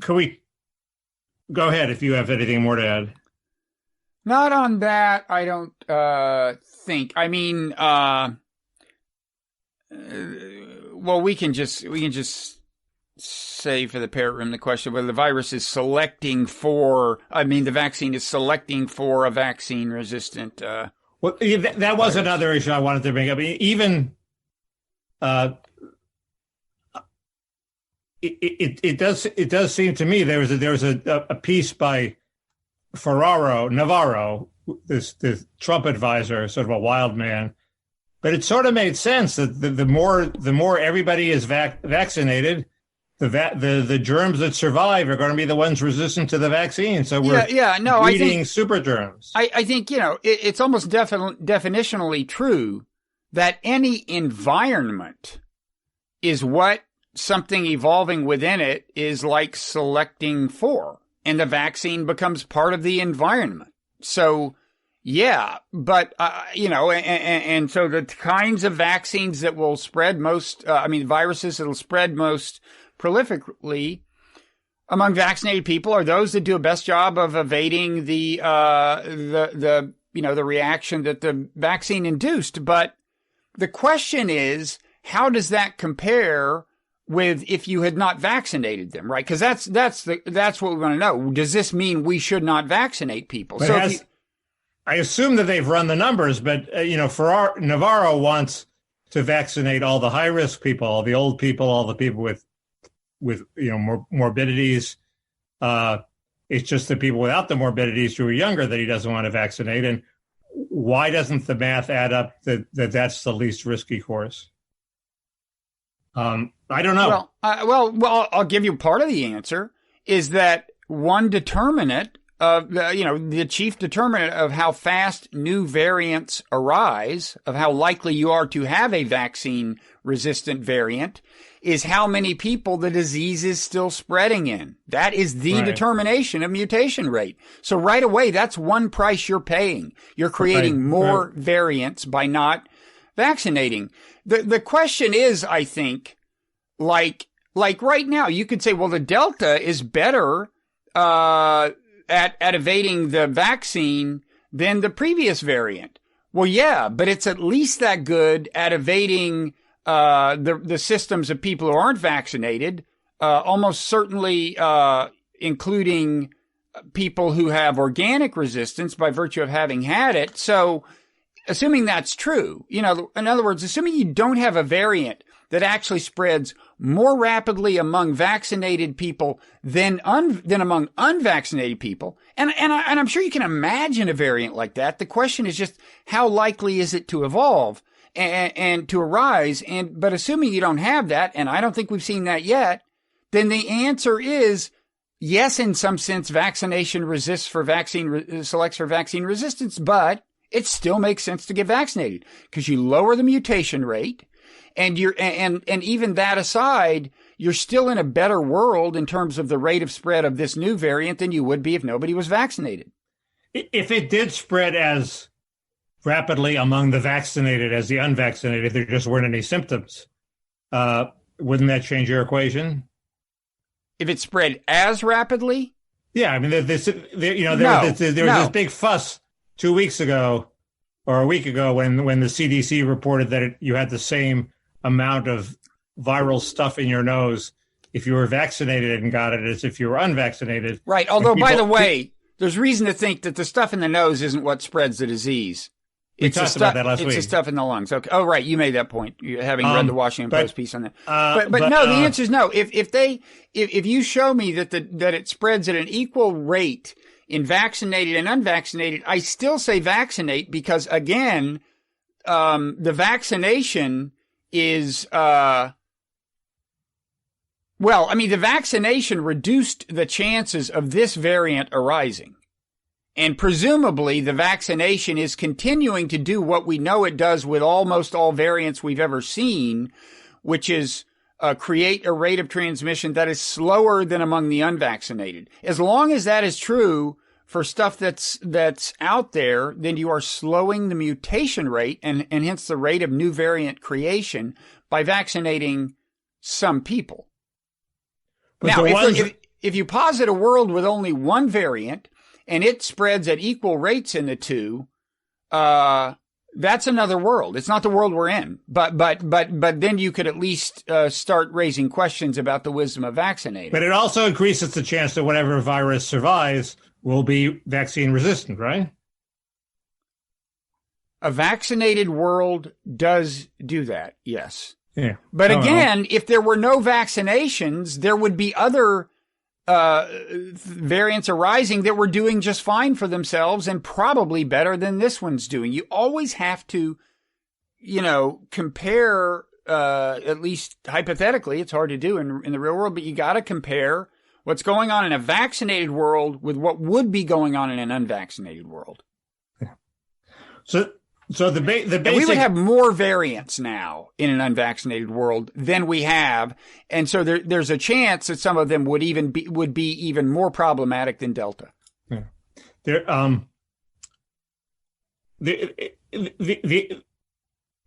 we go ahead if you have anything more to add? Not on that, I don't think. I mean, well, we can just say for the Parrot Room the question whether the virus is selecting for. I mean, the vaccine is selecting for a vaccine-resistant. Well, that was another issue I wanted to bring up. Even it does seem to me there was a piece by Navarro, this Trump advisor, sort of a wild man, but it sort of made sense that the more everybody is vaccinated, the germs that survive are going to be the ones resistant to the vaccine. So we're breeding super germs. I think it's almost definitionally true that any environment is what something evolving within it is like selecting for. And the vaccine becomes part of the environment. So, yeah, but, and so the kinds of vaccines that will spread most, viruses that will spread most prolifically among vaccinated people are those that do a best job of evading the reaction that the vaccine induced. But the question is, how does that compare with if you had not vaccinated them, right? Because that's what we want to know. Does this mean we should not vaccinate people? But I assume that they've run the numbers, but Navarro wants to vaccinate all the high risk people, all the old people, all the people with morbidities. It's just the people without the morbidities who are younger that he doesn't want to vaccinate. And why doesn't the math add up that that's the least risky course? I don't know. Well, I'll give you part of the answer is that one determinant of the chief determinant of how fast new variants arise, of how likely you are to have a vaccine resistant variant, is how many people the disease is still spreading in. That is the determination of mutation rate. So right away, that's one price you're paying. You're creating more variants by not vaccinating. The question is, I think, like right now, you could say, well, the Delta is better, at evading the vaccine than the previous variant. Well, yeah, but it's at least that good at evading the systems of people who aren't vaccinated, almost certainly including people who have organic resistance by virtue of having had it. So assuming that's true, in other words, assuming you don't have a variant that actually spreads more rapidly among vaccinated people than among unvaccinated people. And I'm sure you can imagine a variant like that. The question is just how likely is it to evolve and to arise? But assuming you don't have that, and I don't think we've seen that yet, then the answer is yes, in some sense, vaccination selects for vaccine resistance, but it still makes sense to get vaccinated because you lower the mutation rate. And even that aside, you're still in a better world in terms of the rate of spread of this new variant than you would be if nobody was vaccinated. If it did spread as rapidly among the vaccinated as the unvaccinated, there just weren't any symptoms, wouldn't that change your equation? If it spread as rapidly? Yeah, I mean, there was this big fuss 2 weeks ago or a week ago when the CDC reported that you had the same amount of viral stuff in your nose if you were vaccinated and got it as if you were unvaccinated. Right. Although, by the way, there's reason to think that the stuff in the nose isn't what spreads the disease. We talked about that last week. It's the stuff in the lungs. Okay. Oh, right. You made that point, having read the Washington Post piece on that. But no, the answer is no. If you show me that it spreads at an equal rate in vaccinated and unvaccinated, I still say vaccinate because, again, the vaccination is, the vaccination reduced the chances of this variant arising. And presumably the vaccination is continuing to do what we know it does with almost all variants we've ever seen, which is create a rate of transmission that is slower than among the unvaccinated. As long as that is true for stuff that's out there, then you are slowing the mutation rate and hence the rate of new variant creation by vaccinating some people. But now, if you posit a world with only one variant and it spreads at equal rates in the two, that's another world. It's not the world we're in. But then you could at least start raising questions about the wisdom of vaccinating. But it also increases the chance that whatever virus survives will be vaccine resistant, right? A vaccinated world does do that, yes. Yeah. But again, if there were no vaccinations, there would be other variants arising that were doing just fine for themselves and probably better than this one's doing. You always have to, compare, at least hypothetically, it's hard to do in the real world, but you got to compare what's going on in a vaccinated world with what would be going on in an unvaccinated world. Yeah. So the basic... And we would have more variants now in an unvaccinated world than we have, and so there's a chance that some of them would be even more problematic than Delta. Yeah.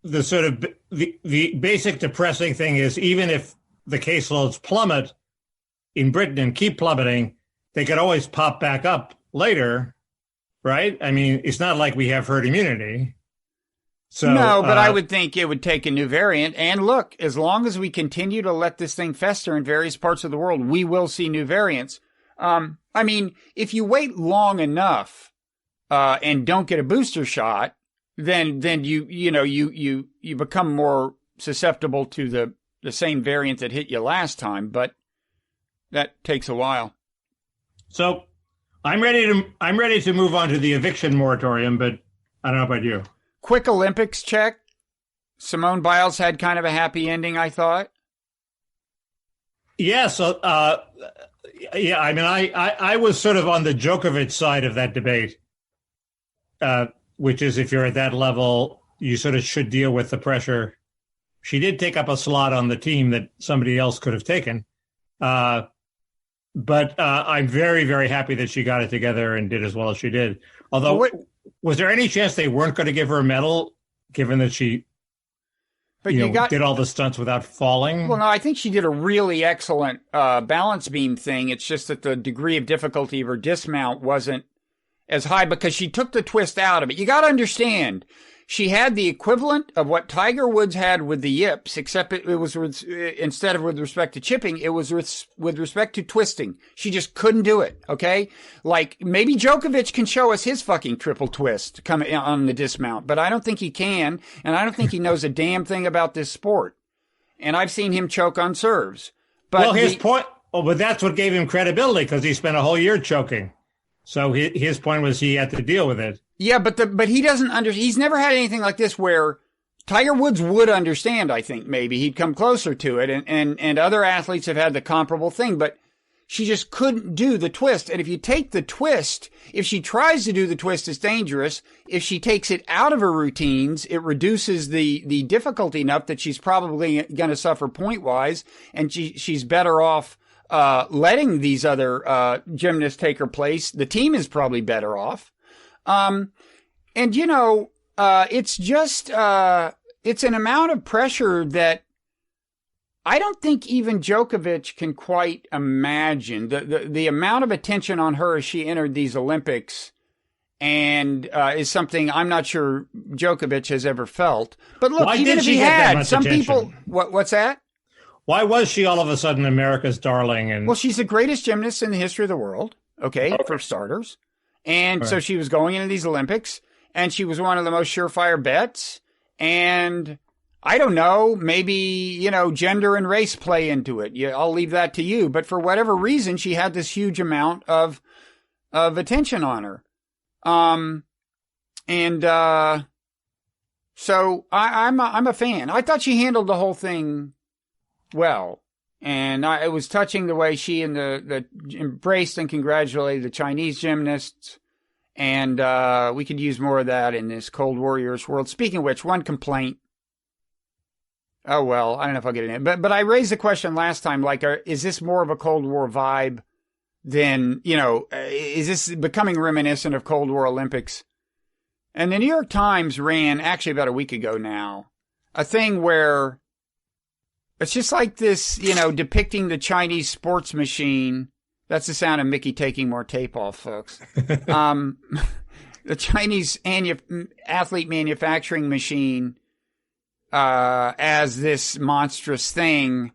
The sort of the basic depressing thing is even if the caseloads plummet in Britain and keep plummeting, they could always pop back up later, right? I mean, it's not like we have herd immunity. So no, but I would think it would take a new variant. And look, as long as we continue to let this thing fester in various parts of the world, we will see new variants. I mean, if you wait long enough and don't get a booster shot, then you become more susceptible to the same variant that hit you last time. But that takes a while. So I'm ready to move on to the eviction moratorium, but I don't know about you. Quick Olympics check. Simone Biles had kind of a happy ending, I thought. Yeah, so yeah, I mean, I was sort of on the Djokovic side of that debate, which is if you're at that level, you sort of should deal with the pressure. She did take up a slot on the team that somebody else could have taken. But I'm very, very happy that she got it together and did as well as she did. Although, was there any chance they weren't going to give her a medal, given that she did all the stunts without falling? Well, no, I think she did a really excellent balance beam thing. It's just that the degree of difficulty of her dismount wasn't as high because she took the twist out of it. You got to understand, she had the equivalent of what Tiger Woods had with the yips, except it was instead of with respect to chipping, it was with respect to twisting. She just couldn't do it. Okay, like maybe Djokovic can show us his fucking triple twist coming on the dismount, but I don't think he can, and I don't think he knows a damn thing about this sport. And I've seen him choke on serves. But but that's what gave him credibility because he spent a whole year choking. So his point was he had to deal with it. Yeah, but he doesn't he's never had anything like this where Tiger Woods would understand, I think, maybe. He'd come closer to it, and other athletes have had the comparable thing, but she just couldn't do the twist. And if you take the twist, if she tries to do the twist, it's dangerous. If she takes it out of her routines, it reduces the difficulty enough that she's probably going to suffer point-wise, and she's better off letting these other gymnasts take her place. The team is probably better off. And it's just, it's an amount of pressure that I don't think even Djokovic can quite imagine the amount of attention on her as she entered these Olympics and, is something I'm not sure Djokovic has ever felt. But look, even if he had some people, what's that? Why was she all of a sudden America's darling? Well, she's the greatest gymnast in the history of the world. Okay. For starters. And so she was going into these Olympics, and she was one of the most surefire bets. And I don't know, maybe, gender and race play into it. I'll leave that to you. But for whatever reason, she had this huge amount of attention on her. So I'm a fan. I thought she handled the whole thing well. And it was touching the way she and the embraced and congratulated the Chinese gymnasts. And we could use more of that in this Cold Warriors world. Speaking of which, one complaint. Oh, well, I don't know if I'll get it in. But I raised the question last time, like, is this more of a Cold War vibe than, is this becoming reminiscent of Cold War Olympics? And the New York Times ran, actually about a week ago now, a thing where it's just like this, depicting the Chinese sports machine. That's the sound of Mickey taking more tape off, folks. The Chinese athlete manufacturing machine as this monstrous thing.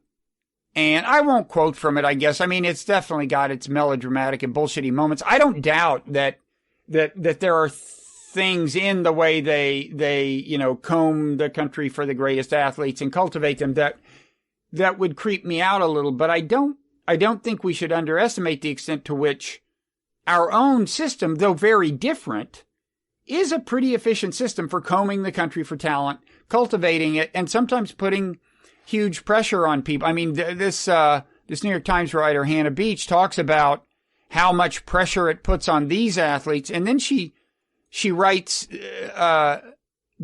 And I won't quote from it, I guess. I mean, it's definitely got its melodramatic and bullshitty moments. I don't doubt that there are things in the way they comb the country for the greatest athletes and cultivate them that would creep me out a little, but I don't think we should underestimate the extent to which our own system, though very different, is a pretty efficient system for combing the country for talent, cultivating it, and sometimes putting huge pressure on people. I mean, this New York Times writer, Hannah Beach, talks about how much pressure it puts on these athletes, and then she writes,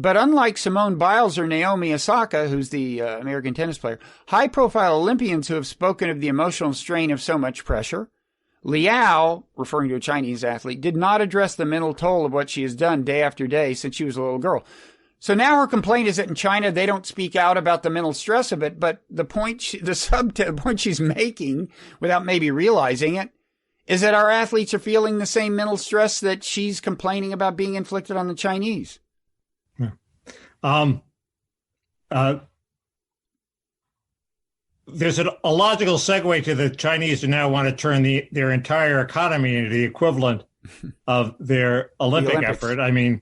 but unlike Simone Biles or Naomi Osaka, who's the American tennis player, high-profile Olympians who have spoken of the emotional strain of so much pressure, Liao, referring to a Chinese athlete, did not address the mental toll of what she has done day after day since she was a little girl. So now her complaint is that in China they don't speak out about the mental stress of it, but the point she's making, without maybe realizing it, is that our athletes are feeling the same mental stress that she's complaining about being inflicted on the Chinese. Um, uh, there's a logical segue to the Chinese who now want to turn their entire economy into the equivalent of their Olympic effort. I mean,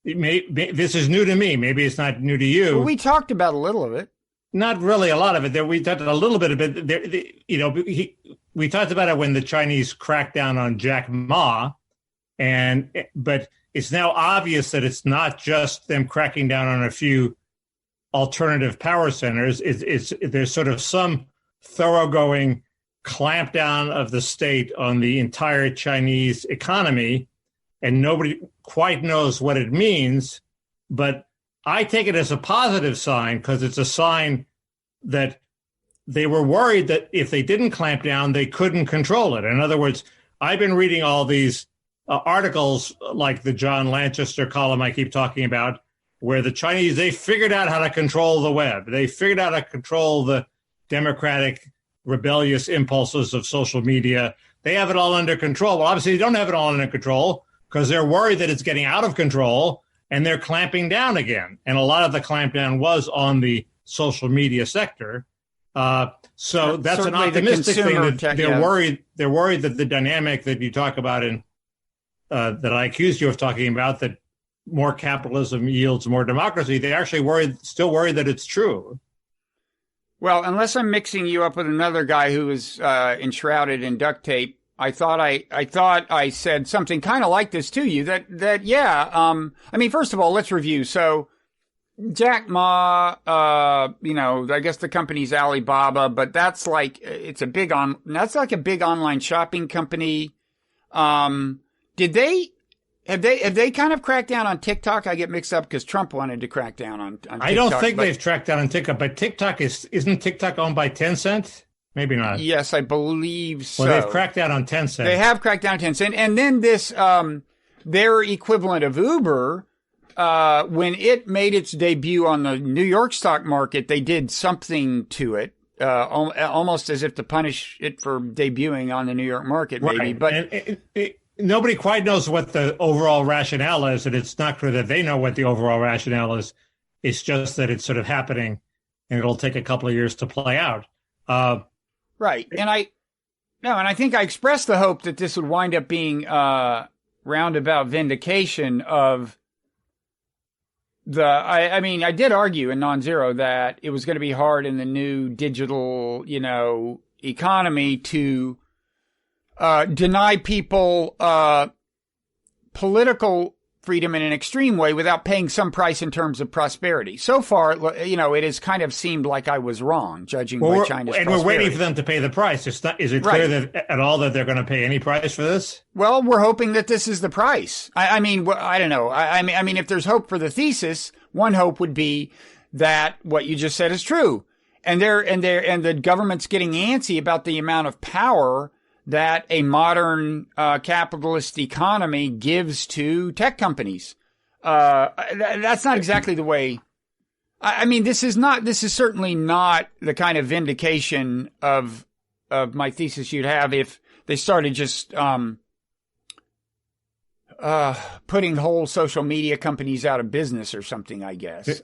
this is new to me. Maybe it's not new to you. Well, we talked about a little of it. Not really a lot of it. We talked a little bit of it. We talked about it when the Chinese cracked down on Jack Ma, but it's now obvious that it's not just them cracking down on a few alternative power centers. There's sort of some thoroughgoing clampdown of the state on the entire Chinese economy, and nobody quite knows what it means. But I take it as a positive sign because it's a sign that they were worried that if they didn't clamp down, they couldn't control it. In other words, I've been reading all these articles like the John Lanchester column I keep talking about, where the Chinese, they figured out how to control the web. They figured out how to control the democratic, rebellious impulses of social media. They have it all under control. Well, obviously, they don't have it all under control because they're worried that it's getting out of control, and they're clamping down again. And a lot of the clampdown was on the social media sector. So that's an optimistic thing. That they're worried. They're worried that the dynamic that you talk about that I accused you of talking about, that more capitalism yields more democracy, they're actually still worried that it's true. Well, unless I'm mixing you up with another guy who is enshrouded in duct tape, I thought I said something kind of like this to you. I mean, first of all, let's review. So, Jack Ma, I guess the company's Alibaba, but that's like that's like a big online shopping company. Have they kind of cracked down on TikTok? I get mixed up because Trump wanted to crack down on TikTok. I don't think they've cracked down on TikTok, but isn't TikTok owned by Tencent? Maybe not. Yes, I believe so. Well, they've cracked down on Tencent. They have cracked down on Tencent. And then this, their equivalent of Uber, when it made its debut on the New York stock market, they did something to it, almost as if to punish it for debuting on the New York market, maybe. Right. But nobody quite knows what the overall rationale is, and it's not clear that they know what the overall rationale is. It's just that it's sort of happening, and it'll take a couple of years to play out. Right. And I think I expressed the hope that this would wind up being roundabout vindication of I did argue in Nonzero that it was going to be hard in the new digital, economy to deny people political freedom in an extreme way without paying some price in terms of prosperity. So far, it has kind of seemed like I was wrong, judging by China's prosperity. And we're waiting for them to pay the price. Is it clear that at all that they're going to pay any price for this? Well, we're hoping that this is the price. I don't know. I mean, if there's hope for the thesis, one hope would be that what you just said is true. And the government's getting antsy about the amount of power that a modern capitalist economy gives to tech companies. That's not exactly the way. This is certainly not the kind of vindication of my thesis you'd have if they started just putting whole social media companies out of business or something, I guess.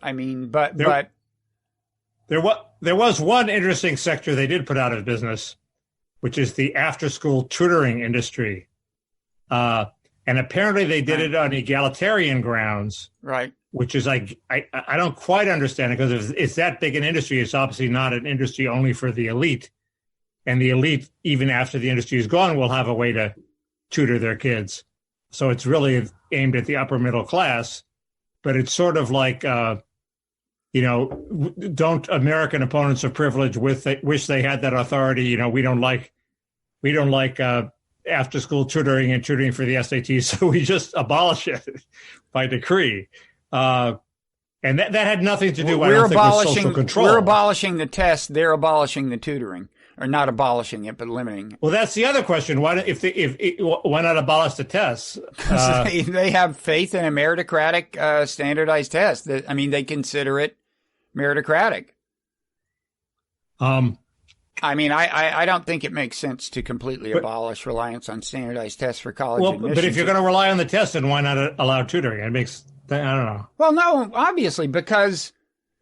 There was one interesting sector they did put out of business, which is the after-school tutoring industry. And apparently they did it on egalitarian grounds. Right. Which is I don't quite understand it, because if it's that big an industry, it's obviously not an industry only for the elite. And the elite, even after the industry is gone, will have a way to tutor their kids. So it's really aimed at the upper middle class. But it's sort of like, don't American opponents of privilege wish they had that authority? We don't like after school tutoring and tutoring for the SATs, so we just abolish it by decree. And that had nothing to do with social control. We're abolishing the test. They're abolishing the tutoring, or not abolishing it, but limiting it. Well, that's the other question. Why not abolish the tests? They have faith in a meritocratic standardized test. They consider it meritocratic. I don't think it makes sense to completely abolish reliance on standardized tests for college admissions. But if you're going to rely on the test, then why not allow tutoring? I don't know. Well, no, obviously, because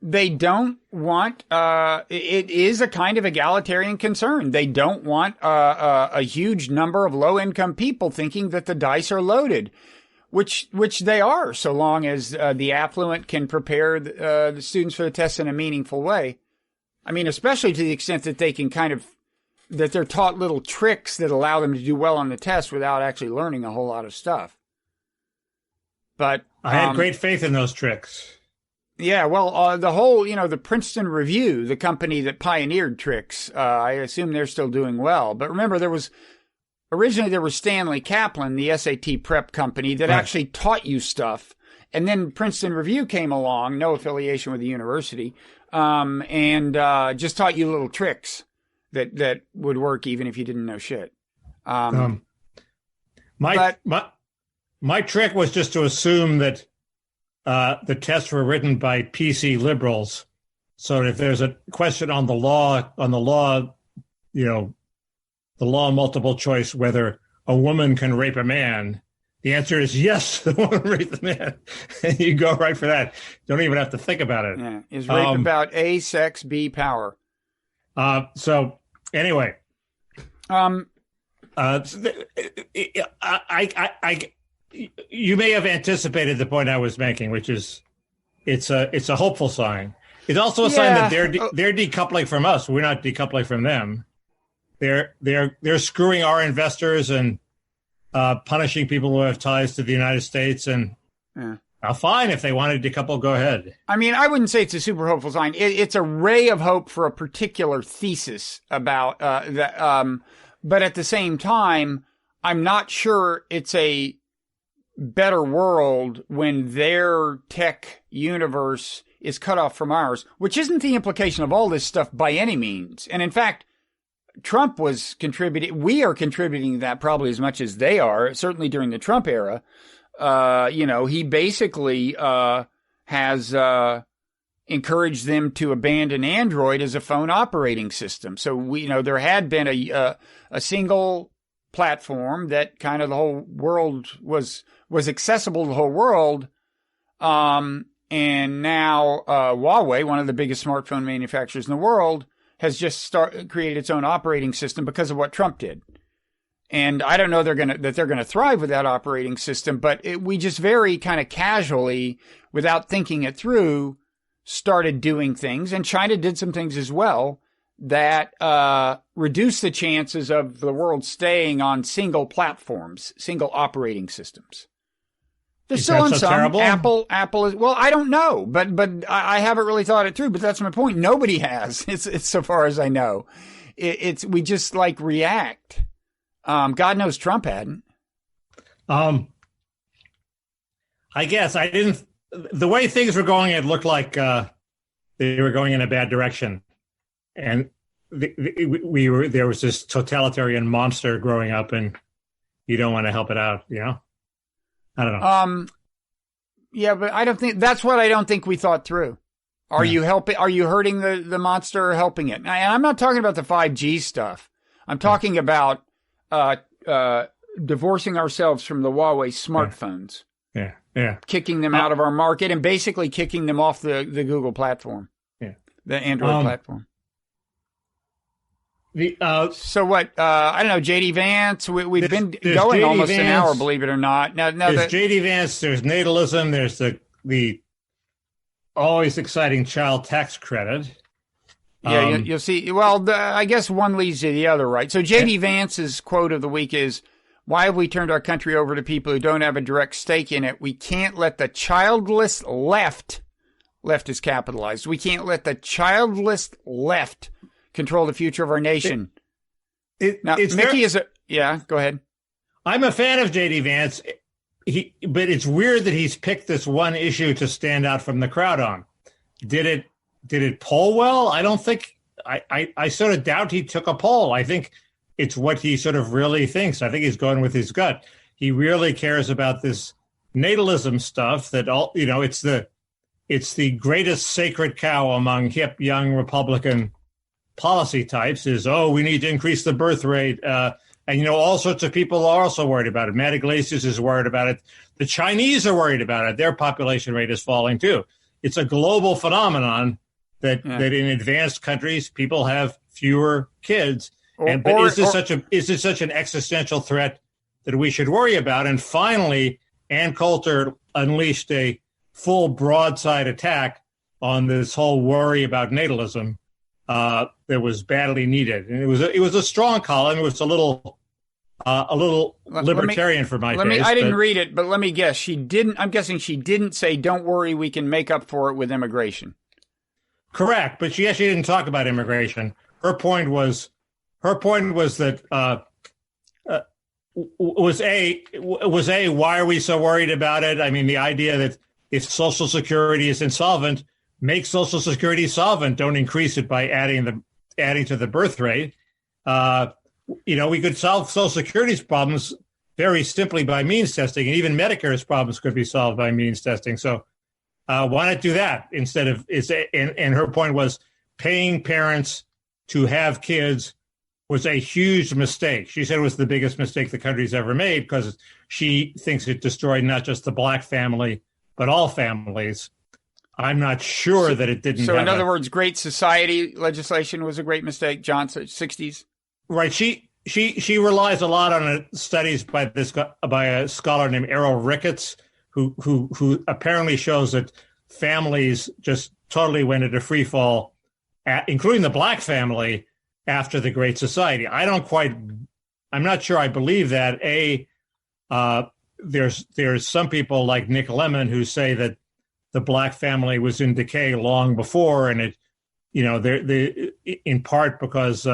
they don't want, it is a kind of egalitarian concern. They don't want a huge number of low-income people thinking that the dice are loaded, which they are, so long as the affluent can prepare the students for the test in a meaningful way. I mean, especially to the extent that they can that they're taught little tricks that allow them to do well on the test without actually learning a whole lot of stuff. But I had great faith in those tricks. Yeah, well, the whole, the Princeton Review, the company that pioneered tricks, I assume they're still doing well. But remember, originally there was Stanley Kaplan, the SAT prep company that actually taught you stuff. And then Princeton Review came along, no affiliation with the university, and just taught you little tricks that would work even if you didn't know shit. My trick was just to assume that the tests were written by PC liberals. So if there's a question on the law, the law multiple choice, whether a woman can rape a man, the answer is yes, the woman raped the man. And you go right for that. Don't even have to think about it. Yeah. Is rape about A, sex, B, power? So anyway, you may have anticipated the point I was making, which is it's a hopeful sign. It's also a sign that they're decoupling from us. We're not decoupling from them. They're screwing our investors and punishing people who have ties to the United States. And fine, if they wanted to decouple, go ahead. I mean, I wouldn't say it's a super hopeful sign. It's a ray of hope for a particular thesis about that. But at the same time, I'm not sure it's a better world when their tech universe is cut off from ours, which isn't the implication of all this stuff by any means. And in fact, Trump was contributing. We are contributing to that probably as much as they are, certainly during the Trump era. He basically has encouraged them to abandon Android as a phone operating system. So there had been a single platform that kind of the whole world was accessible to the whole world. And now Huawei, one of the biggest smartphone manufacturers in the world, has just created its own operating system because of what Trump did. And I don't know that they're gonna thrive with that operating system, but we just very kind of casually, without thinking it through, started doing things. And China did some things as well that reduce the chances of the world staying on single platforms, single operating systems. They're still on some. Terrible? Apple is, well, I don't know, but I haven't really thought it through, but that's my point. Nobody has. It's so far as I know. We just react. God knows Trump hadn't. I guess I didn't, the way things were going, it looked like they were going in a bad direction. And there was this totalitarian monster growing up, and you don't want to help it out, I don't know. Yeah, but I don't think that's what I don't think we thought through. Are you hurting the monster or helping it? And I'm not talking about the 5G stuff. I'm talking about divorcing ourselves from the Huawei smartphones. Yeah. Kicking them out of our market and basically kicking them off the Google platform. Yeah. The Android platform. So what? I don't know. JD Vance. We've been going almost an hour, believe it or not. Now there's JD Vance. There's natalism. There's the always exciting child tax credit. Yeah, you'll see. Well, I guess one leads to the other, right? So JD Vance's quote of the week is, "Why have we turned our country over to people who don't have a direct stake in it? We can't let the childless left is capitalized. We can't let the childless left control the future of our nation." Now, Mickey go ahead. I'm a fan of JD Vance, but it's weird that he's picked this one issue to stand out from the crowd on. Did it poll well? I don't think. I sort of doubt he took a poll. I think it's what he sort of really thinks. I think he's going with his gut. He really cares about this natalism stuff. It's the greatest sacred cow among hip young Republican policy types. Is we need to increase the birth rate, and all sorts of people are also worried about it. Matt Iglesias is worried about it. The Chinese are worried about it. Their population rate is falling too. It's a global phenomenon that in advanced countries people have fewer kids. Is this such an existential threat that we should worry about? And finally, Ann Coulter unleashed a full broadside attack on this whole worry about natalism that was badly needed. And it was a strong column. It was a little libertarian for my taste. I didn't read it, but let me guess. I'm guessing she didn't say, "Don't worry, we can make up for it with immigration." Correct, but she actually didn't talk about immigration. Her point was that why are we so worried about it? I mean, the idea that if Social Security is insolvent, make Social Security solvent. Don't increase it by adding to the birth rate. We could solve Social Security's problems very simply by means testing, and even Medicare's problems could be solved by means testing. So why not do that instead of? And her point was paying parents to have kids was a huge mistake. She said it was the biggest mistake the country's ever made because she thinks it destroyed not just the black family, but all families. I'm not sure that it didn't. So in other words, Great Society legislation was a great mistake, Johnson, 60s? Right. She relies a lot on studies by a scholar named Errol Ricketts, who apparently shows that families just totally went into free fall, including the black family, after the Great Society. I'm not sure I believe that. There's some people like Nick Lemon who say that the black family was in decay long before, and in part because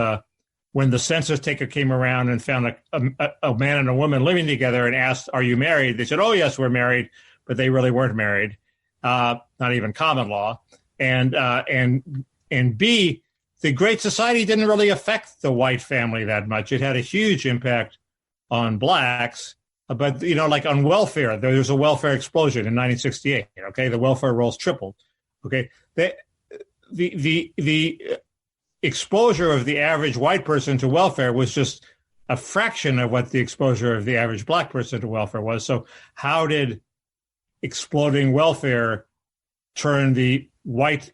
when the census taker came around and found a man and a woman living together and asked, "Are you married?" They said, "Oh yes, we're married," but they really weren't married, not even common law. And B, the Great Society didn't really affect the white family that much. It had a huge impact on blacks, but like on welfare, there was a welfare explosion in 1968. Okay, the welfare rolls tripled. Okay, the exposure of the average white person to welfare was just a fraction of what the exposure of the average black person to welfare was. So how did exploding welfare turn the white,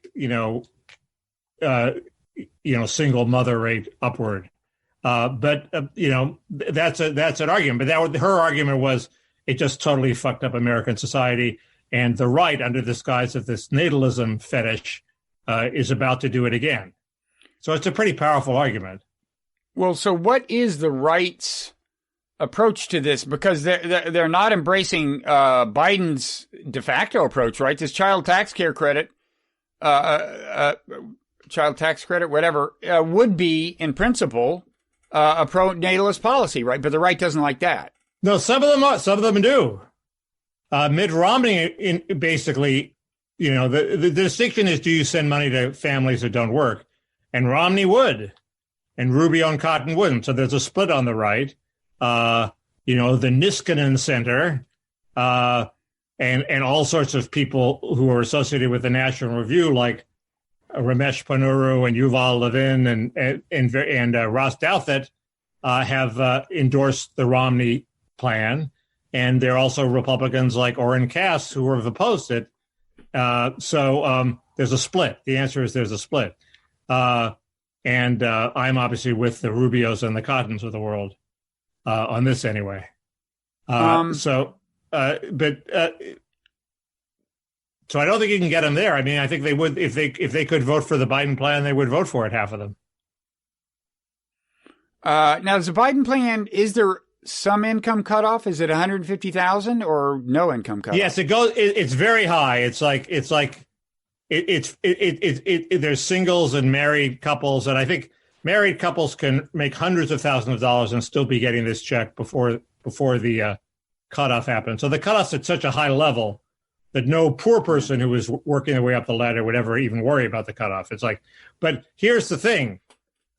single mother rate upward? That's an argument. But her argument was it just totally fucked up American society, and the right, under the guise of this natalism fetish, is about to do it again. So it's a pretty powerful argument. Well, so what is the right's approach to this? Because they're not embracing Biden's de facto approach, right? This child tax credit, whatever, would be in principle a pro-natalist policy, right? But the right doesn't like that. No, some of them do. Mitt Romney, basically, the distinction is: do you send money to families that don't work? And Romney would, and Rubio and Cotton wouldn't. So there's a split on the right. The Niskanen Center, and all sorts of people who are associated with the National Review, like Ramesh Ponnuru and Yuval Levin and Ross Douthat, have endorsed the Romney plan. And there are also Republicans like Orrin Cass who have opposed it. So there's a split. The answer is there's a split. And I'm obviously with the Rubios and the Cottons of the world on this anyway. So I don't think you can get them there. I mean, I think they would, if they could vote for the Biden plan, they would vote for it, half of them. Now, does the Biden plan, is there some income cutoff? Is it 150,000 or no income cutoff? Yes, it goes. It's very high. There's singles and married couples, and I think married couples can make hundreds of thousands of dollars and still be getting this check before the cutoff happens. So the cutoff's at such a high level that no poor person who is working their way up the ladder would ever even worry about the cutoff. It's like, but here's the thing: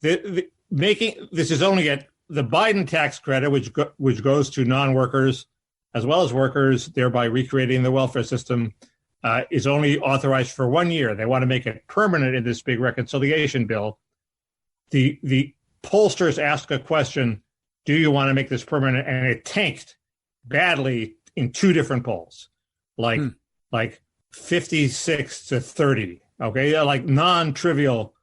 this is only at the Biden tax credit, which goes to non-workers as well as workers, thereby recreating the welfare system. Is only authorized for 1 year. They want to make it permanent in this big reconciliation bill. The pollsters asked a question, do you want to make this permanent? And it tanked badly in two different polls, like 56-30. Okay, like non-trivial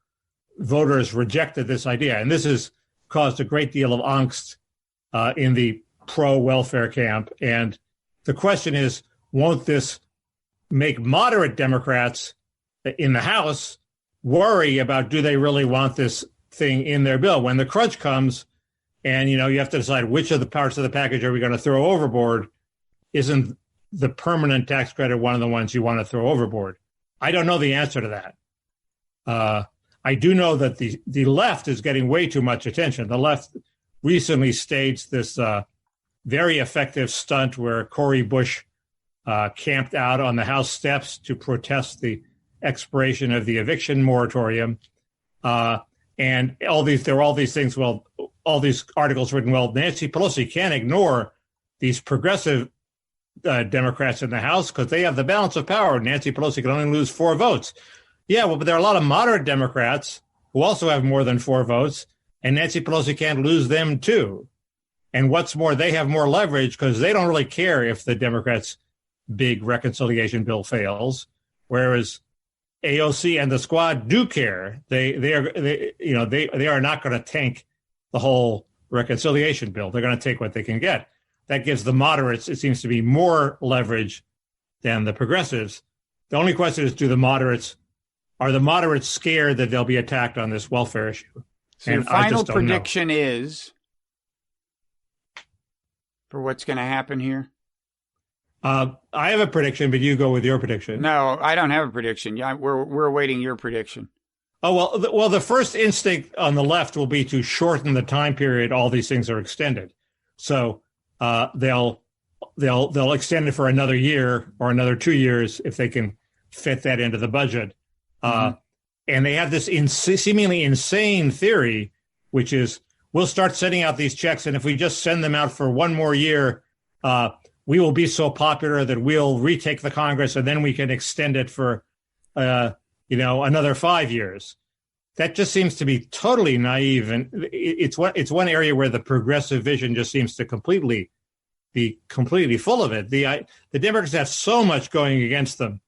voters rejected this idea, and this has caused a great deal of angst in the pro-welfare camp. And the question is, won't this make moderate Democrats in the House worry about, do they really want this thing in their bill when the crunch comes? And, you have to decide which of the parts of the package are we going to throw overboard. Isn't the permanent tax credit one of the ones you want to throw overboard? I don't know the answer to that. I do know that the left is getting way too much attention. The left recently staged this very effective stunt where Cori Bush camped out on the House steps to protest the expiration of the eviction moratorium. And there were all these things, all these articles written, Nancy Pelosi can't ignore these progressive Democrats in the House because they have the balance of power. Nancy Pelosi can only lose 4 votes. Yeah, but there are a lot of moderate Democrats who also have more than 4 votes, and Nancy Pelosi can't lose them too. And what's more, they have more leverage because they don't really care if the Democrats' big reconciliation bill fails, whereas AOC and the squad do care. They are not going to tank the whole reconciliation bill. They're going to take what they can get. That gives the moderates, it seems to be, more leverage than the progressives. The only question is, are the moderates scared that they'll be attacked on this welfare issue? So your final prediction is for what's going to happen here? I have a prediction, but you go with your prediction. No, I don't have a prediction. Yeah, we're awaiting your prediction. Oh, well, the first instinct on the left will be to shorten the time period all these things are extended. So they'll extend it for another year or another 2 years if they can fit that into the budget. And they have this seemingly insane theory, which is we'll start sending out these checks, and if we just send them out for one more year, we will be so popular that we'll retake the Congress, and then we can extend it for another 5 years. That just seems to be totally naive, and it's one area where the progressive vision just seems to be completely full of it. The Democrats have so much going against them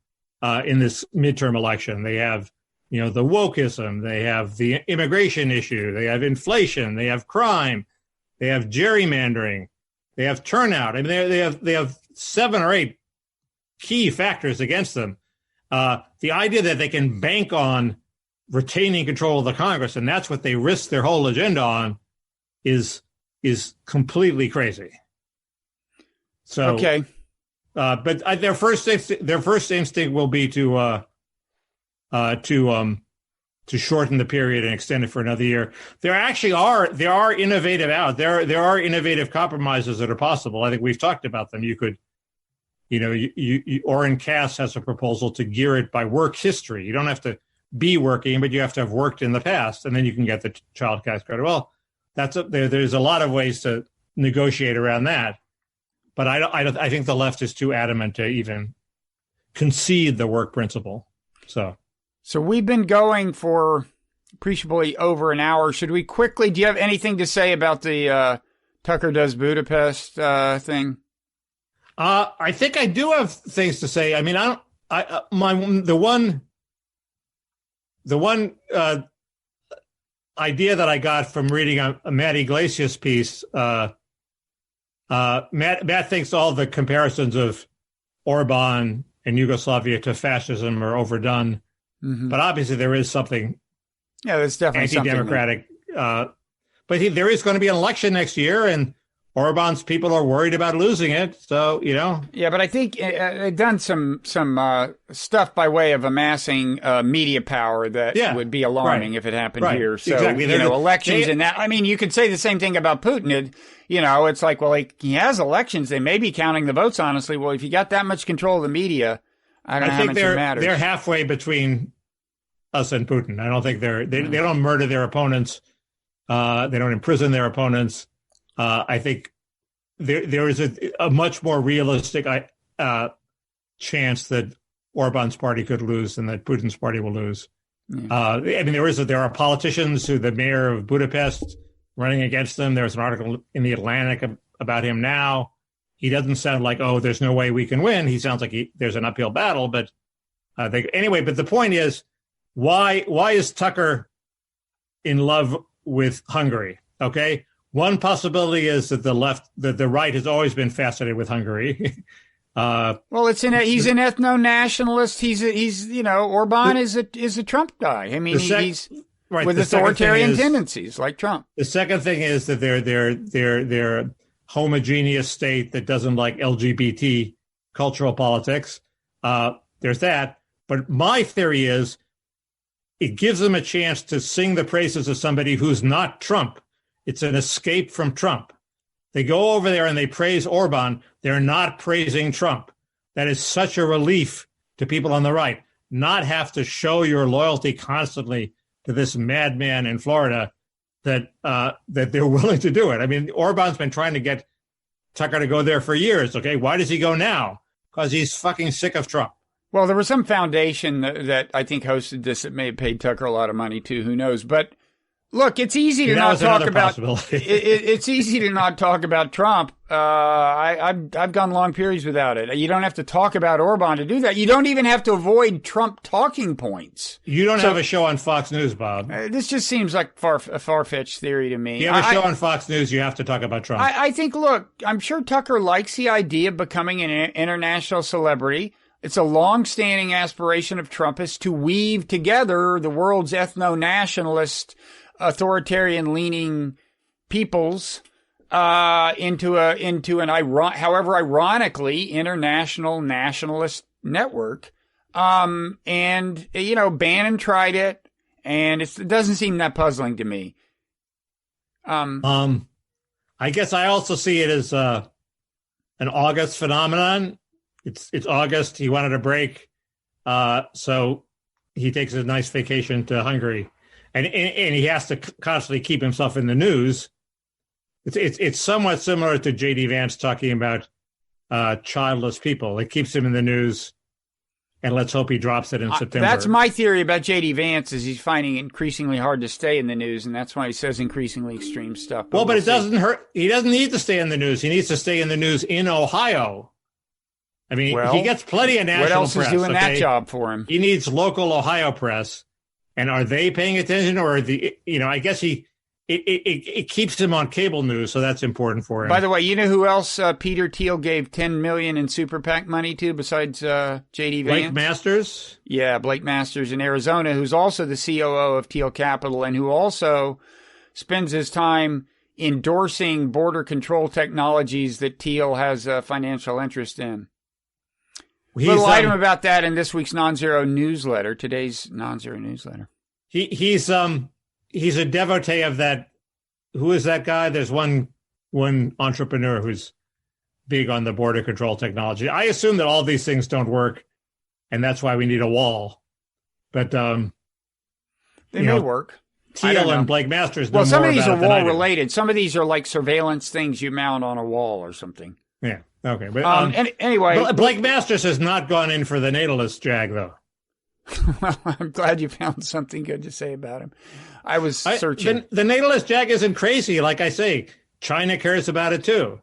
in this midterm election. They have, the wokeism, they have the immigration issue, they have inflation, they have crime, they have gerrymandering, they have turnout. I mean, they have 7 or 8 key factors against them. The idea that they can bank on retaining control of the Congress, and that's what they risk their whole agenda on, is completely crazy. So, okay, but their first instinct will be to shorten the period and extend it for another year. There are innovative compromises that are possible. I think we've talked about them. You could, Orrin Cass has a proposal to gear it by work history. You don't have to be working, but you have to have worked in the past, and then you can get the child tax credit. Well, there's a lot of ways to negotiate around that, but I think the left is too adamant to even concede the work principle. So we've been going for appreciably over an hour. Should we quickly? Do you have anything to say about the Tucker Does Budapest thing? I think I do have things to say. I mean, the one idea that I got from reading a Matt Iglesias piece, Matt thinks all the comparisons of Orbán and Yugoslavia to fascism are overdone, but obviously there is something. Yeah, there's definitely anti-democratic. But there is going to be an election next year, and Orbán's people are worried about losing it. So, Yeah, but I think they've done some stuff by way of amassing media power that would be alarming if it happened here. So, exactly. Elections and that. I mean, you could say the same thing about Putin. It's like, well, he has elections. They may be counting the votes, honestly. Well, if you got that much control of the media, I don't know how much it matters. They're halfway between us and Putin. I don't think they don't murder their opponents. They don't imprison their opponents. I think there is a much more realistic chance that Orbán's party could lose than that Putin's party will lose. I mean, there are politicians who the mayor of Budapest running against them. There's an article in the Atlantic about him now. he doesn't sound like, oh, there's no way we can win. He sounds like there's an uphill battle. But anyway, but the point is, why is Tucker in love with Hungary? Okay. One possibility is that the right has always been fascinated with Hungary. Well, he's an ethno-nationalist. He's Orbán is a Trump guy. I mean, he's right, with authoritarian tendencies like Trump. The second thing is that they're a homogeneous state that doesn't like LGBT cultural politics. There's that. But my theory is it gives them a chance to sing the praises of somebody who's not Trump. It's an escape from Trump. They go over there and they praise Orbán. They're not praising Trump. That is such a relief to people on the right. Not have to show your loyalty constantly to this madman in Florida that they're willing to do it. I mean, Orbán's been trying to get Tucker to go there for years. Okay, why does he go now? Because he's fucking sick of Trump. Well, there was some foundation that I think hosted this that may have paid Tucker a lot of money too. Who knows? But look, it's easy to not talk about. It's easy to not talk about Trump. I've gone long periods without it. You don't have to talk about Orbán to do that. You don't even have to avoid Trump talking points. You don't have a show on Fox News, Bob. This just seems like a far-fetched theory to me. You have a show on Fox News. You have to talk about Trump. I think. Look, I'm sure Tucker likes the idea of becoming an international celebrity. It's a long-standing aspiration of Trumpists to weave together the world's ethno-nationalist, authoritarian-leaning peoples into an ironically international nationalist network. And Bannon tried it, and it doesn't seem that puzzling to me. I guess I also see it as an August phenomenon. It's August. He wanted a break, so he takes a nice vacation to Hungary, and he has to constantly keep himself in the news. It's somewhat similar to J.D. Vance talking about childless people. It keeps him in the news, and let's hope he drops it in September. That's my theory about J.D. Vance, is he's finding it increasingly hard to stay in the news, and that's why he says increasingly extreme stuff. But it doesn't hurt. He doesn't need to stay in the news. He needs to stay in the news in Ohio. I mean, he gets plenty of national press. What else is doing that job for him? He needs local Ohio press. And are they paying attention, or I guess it keeps him on cable news, so that's important for him. By the way, you know who else Peter Thiel gave $10 million in super PAC money to besides J.D. Vance? Blake Masters? Yeah, Blake Masters in Arizona, who's also the COO of Thiel Capital and who also spends his time endorsing border control technologies that Thiel has a financial interest in. Little item about that in this week's Nonzero newsletter, today's Nonzero newsletter. He's a devotee of that. Who is that guy? There's one entrepreneur who's big on the border control technology. I assume that all these things don't work, and that's why we need a wall. But they may work. Thiel and Blake Masters. Well, some of these are wall related. Some of these are like surveillance things you mount on a wall or something. Yeah. Okay. But anyway, Blake Masters has not gone in for the natalist jag, though. Well, I'm glad you found something good to say about him. I was searching. The natalist jag isn't crazy. Like I say, China cares about it too.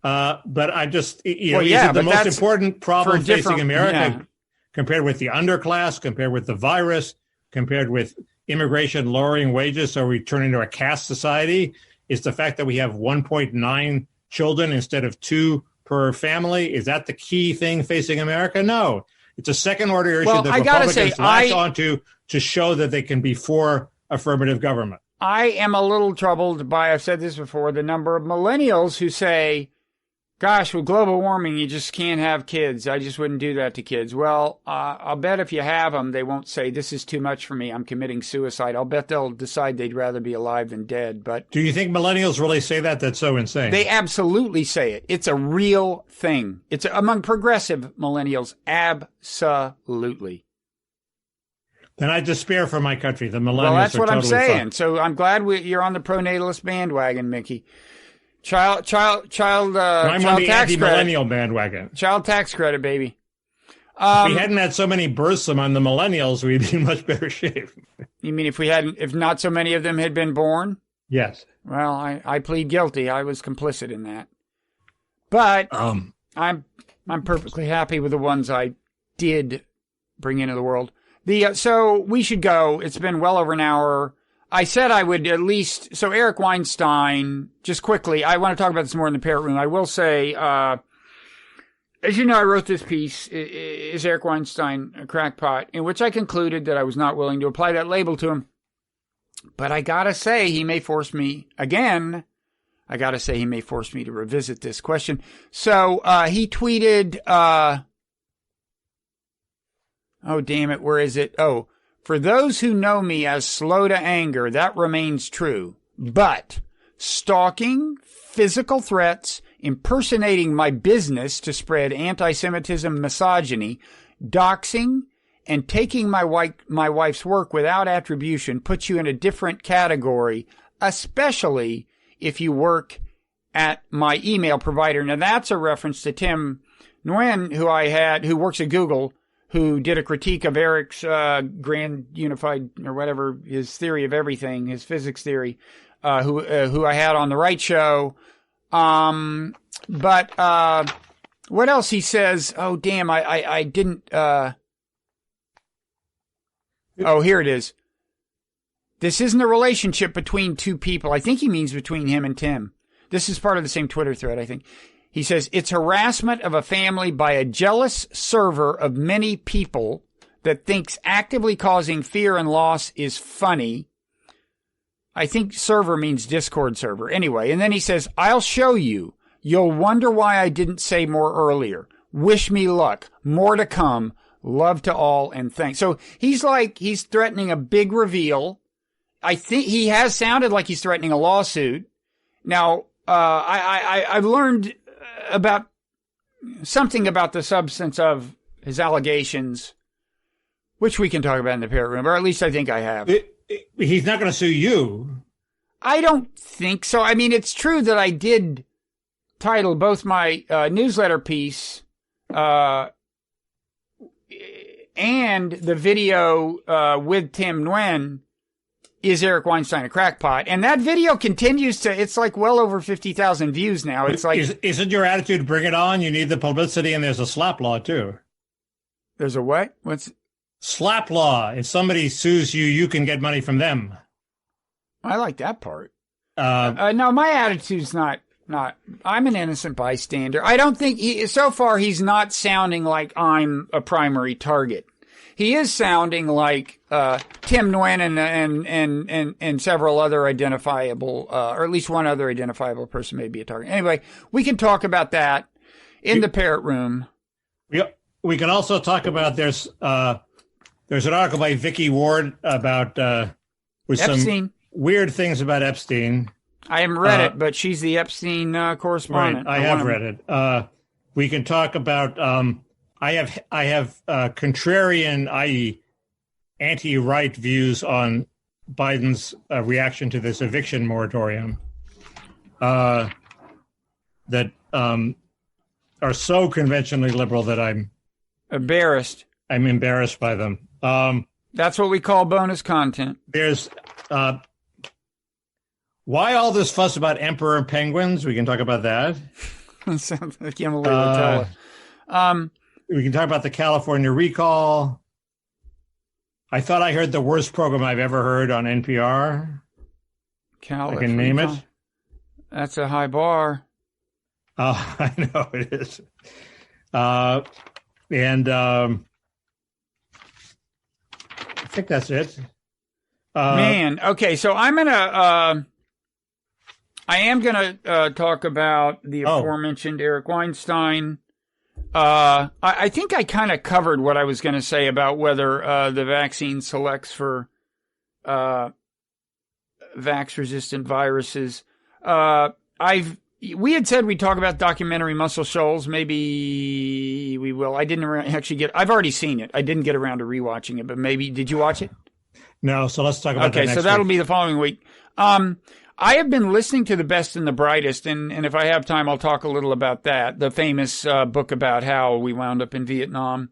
But I just, is it the most important problem facing America compared with the underclass, compared with the virus, compared with immigration lowering wages, so we turn into a caste society? Is the fact that we have 1.9 children instead of 2 per family? Is that the key thing facing America? No. It's a second-order issue that Republicans latch onto to show that they can be for affirmative government. I am a little troubled by, I've said this before, the number of millennials who say, gosh, with global warming, you just can't have kids. I just wouldn't do that to kids. Well, I'll bet if you have them, they won't say, this is too much for me, I'm committing suicide. I'll bet they'll decide they'd rather be alive than dead. But do you think millennials really say that? That's so insane. They absolutely say it. It's a real thing. It's among progressive millennials. Absolutely. Then I despair for my country. The millennials Well, that's are what totally I'm saying. Fucked. So I'm glad you're on the pro-natalist bandwagon, Mickey. Child I'm on the anti-millennial bandwagon. Child tax credit, baby. If we hadn't had so many births among the millennials, we'd be in much better shape. You mean if not so many of them had been born? Yes. Well, I plead guilty. I was complicit in that. But I'm perfectly happy with the ones I did bring into the world. So we should go. It's been well over an hour. I said I would at least, so Eric Weinstein, just quickly, I want to talk about this more in the Parrot Room. I will say, as you know, I wrote this piece, Is Eric Weinstein a Crackpot, in which I concluded that I was not willing to apply that label to him. But I gotta say, he may force me again. I gotta say, he may force me to revisit this question. So, he tweeted, oh, damn it, where is it? Oh, for those who know me as slow to anger, that remains true. But stalking, physical threats, impersonating my business to spread anti-Semitism, misogyny, doxing, and taking my wife's work without attribution puts you in a different category, especially if you work at my email provider. Now, that's a reference to Tim Nguyen, who works at Google, who did a critique of Eric's grand unified, or whatever, his theory of everything, his physics theory, who I had on the Wright show. But what else he says? Oh, damn, I didn't, oh, here it is. This isn't a relationship between two people. I think he means between him and Tim. This is part of the same Twitter thread, I think. He says, it's harassment of a family by a jealous server of many people that thinks actively causing fear and loss is funny. I think server means Discord server. Anyway, and then he says, I'll show you. You'll wonder why I didn't say more earlier. Wish me luck. More to come. Love to all and thanks. So he's threatening a big reveal. I think he has sounded like he's threatening a lawsuit. Now, I've learned about something about the substance of his allegations, which we can talk about in the Parrot Room, or at least I think I have. He's not going to sue you. I don't think so. I mean, it's true that I did title both my newsletter piece and the video with Tim Nguyen, Is Eric Weinstein a Crackpot? And that video continues to, it's like well over 50,000 views now. It's like, isn't your attitude, bring it on? You need the publicity, and there's a slap law too. There's a what? What's slap law? If somebody sues you, you can get money from them. I like that part. No, my attitude's not, I'm an innocent bystander. I don't think so far he's not sounding like I'm a primary target. He is sounding like Tim Nguyen and several other identifiable, or at least one other identifiable person may be a target. Anyway, we can talk about that in the Parrot Room. We can also talk about there's an article by Vicky Ward about with Epstein. Some weird things about Epstein. I haven't read it, but she's the Epstein correspondent. Right, I have read it. We can talk about. I have contrarian, i.e., anti-right views on Biden's reaction to this eviction moratorium that are so conventionally liberal that I'm embarrassed. I'm embarrassed by them. That's what we call bonus content. There's why all this fuss about emperor penguins? We can talk about that. Sounds like Emily Rotella. We can talk about the California recall. I thought I heard the worst program I've ever heard on NPR. I can name it. That's a high bar. I know it is. And I think that's it. Man, okay, so I am gonna talk about the aforementioned Eric Weinstein. I think I kind of covered what I was going to say about whether the vaccine selects for vax-resistant viruses. We had said we'd talk about documentary Muscle Shoals. Maybe we will. I didn't actually I've already seen it. I didn't get around to rewatching it, but maybe. Did you watch it? No, so let's talk about that next week. Okay, so that'll be the following week. I have been listening to The Best and the Brightest, and if I have time, I'll talk a little about that, the famous book about how we wound up in Vietnam.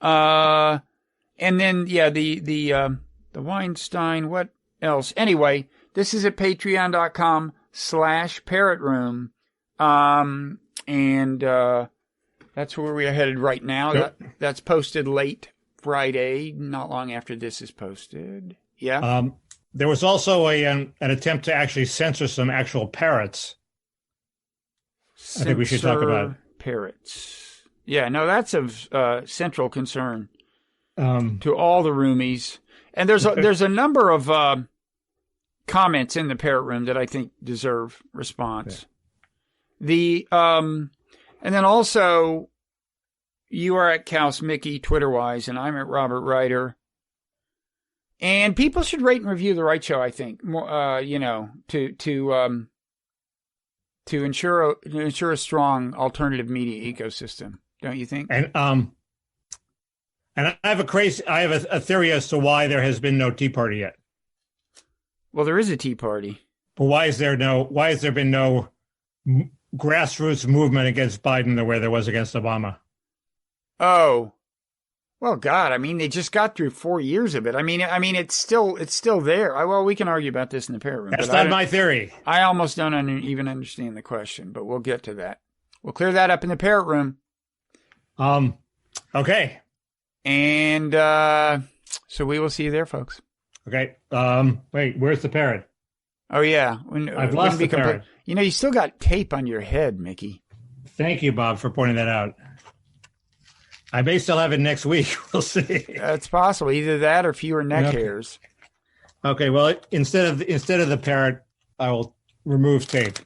And then, yeah, the Weinstein, what else? Anyway, this is at patreon.com/parrotroom. And that's where we are headed right now. Yep. That's posted late Friday, not long after this is posted. Yeah. There was also an attempt to actually censor some actual parrots. I think we should talk about it. Parrots. Yeah, no, that's of central concern to all the roomies. And there's a number of comments in the Parrot Room that I think deserve response. Yeah. And then also, you are at Kaus Mickey Twitter-wise, and I'm at Robert Ryder. And people should rate and review the Wright Show, I think, to ensure a strong alternative media ecosystem, don't you think? And I have a theory as to why there has been no Tea Party yet. Well, there is a Tea Party. But why has there been no grassroots movement against Biden the way there was against Obama? Oh. Well, God, I mean, they just got through 4 years of it. I mean, it's still there. Well, we can argue about this in the Parrot Room. That's not my theory. I almost don't even understand the question, but we'll get to that. We'll clear that up in the Parrot Room. Okay. And so we will see you there, folks. Okay. Wait, where's the parrot? Oh, yeah. I've lost the parrot. You still got tape on your head, Mickey. Thank you, Bob, for pointing that out. I may still have it next week. We'll see. That's possible. Either that or fewer neck hairs. Okay. Well, instead of the parrot, I will remove tape.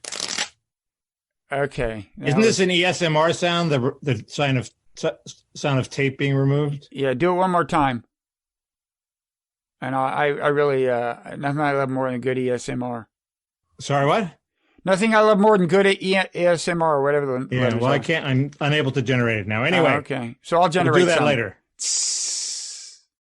Okay. Isn't this an ESMR sound? The sound of tape being removed? Yeah. Do it one more time. And I really nothing I love more than good ESMR. Sorry, what? Nothing I love more than good ASMR or whatever the letters are. I can't. I'm unable to generate it now. Anyway. Okay. So I'll generate we'll do that some. later.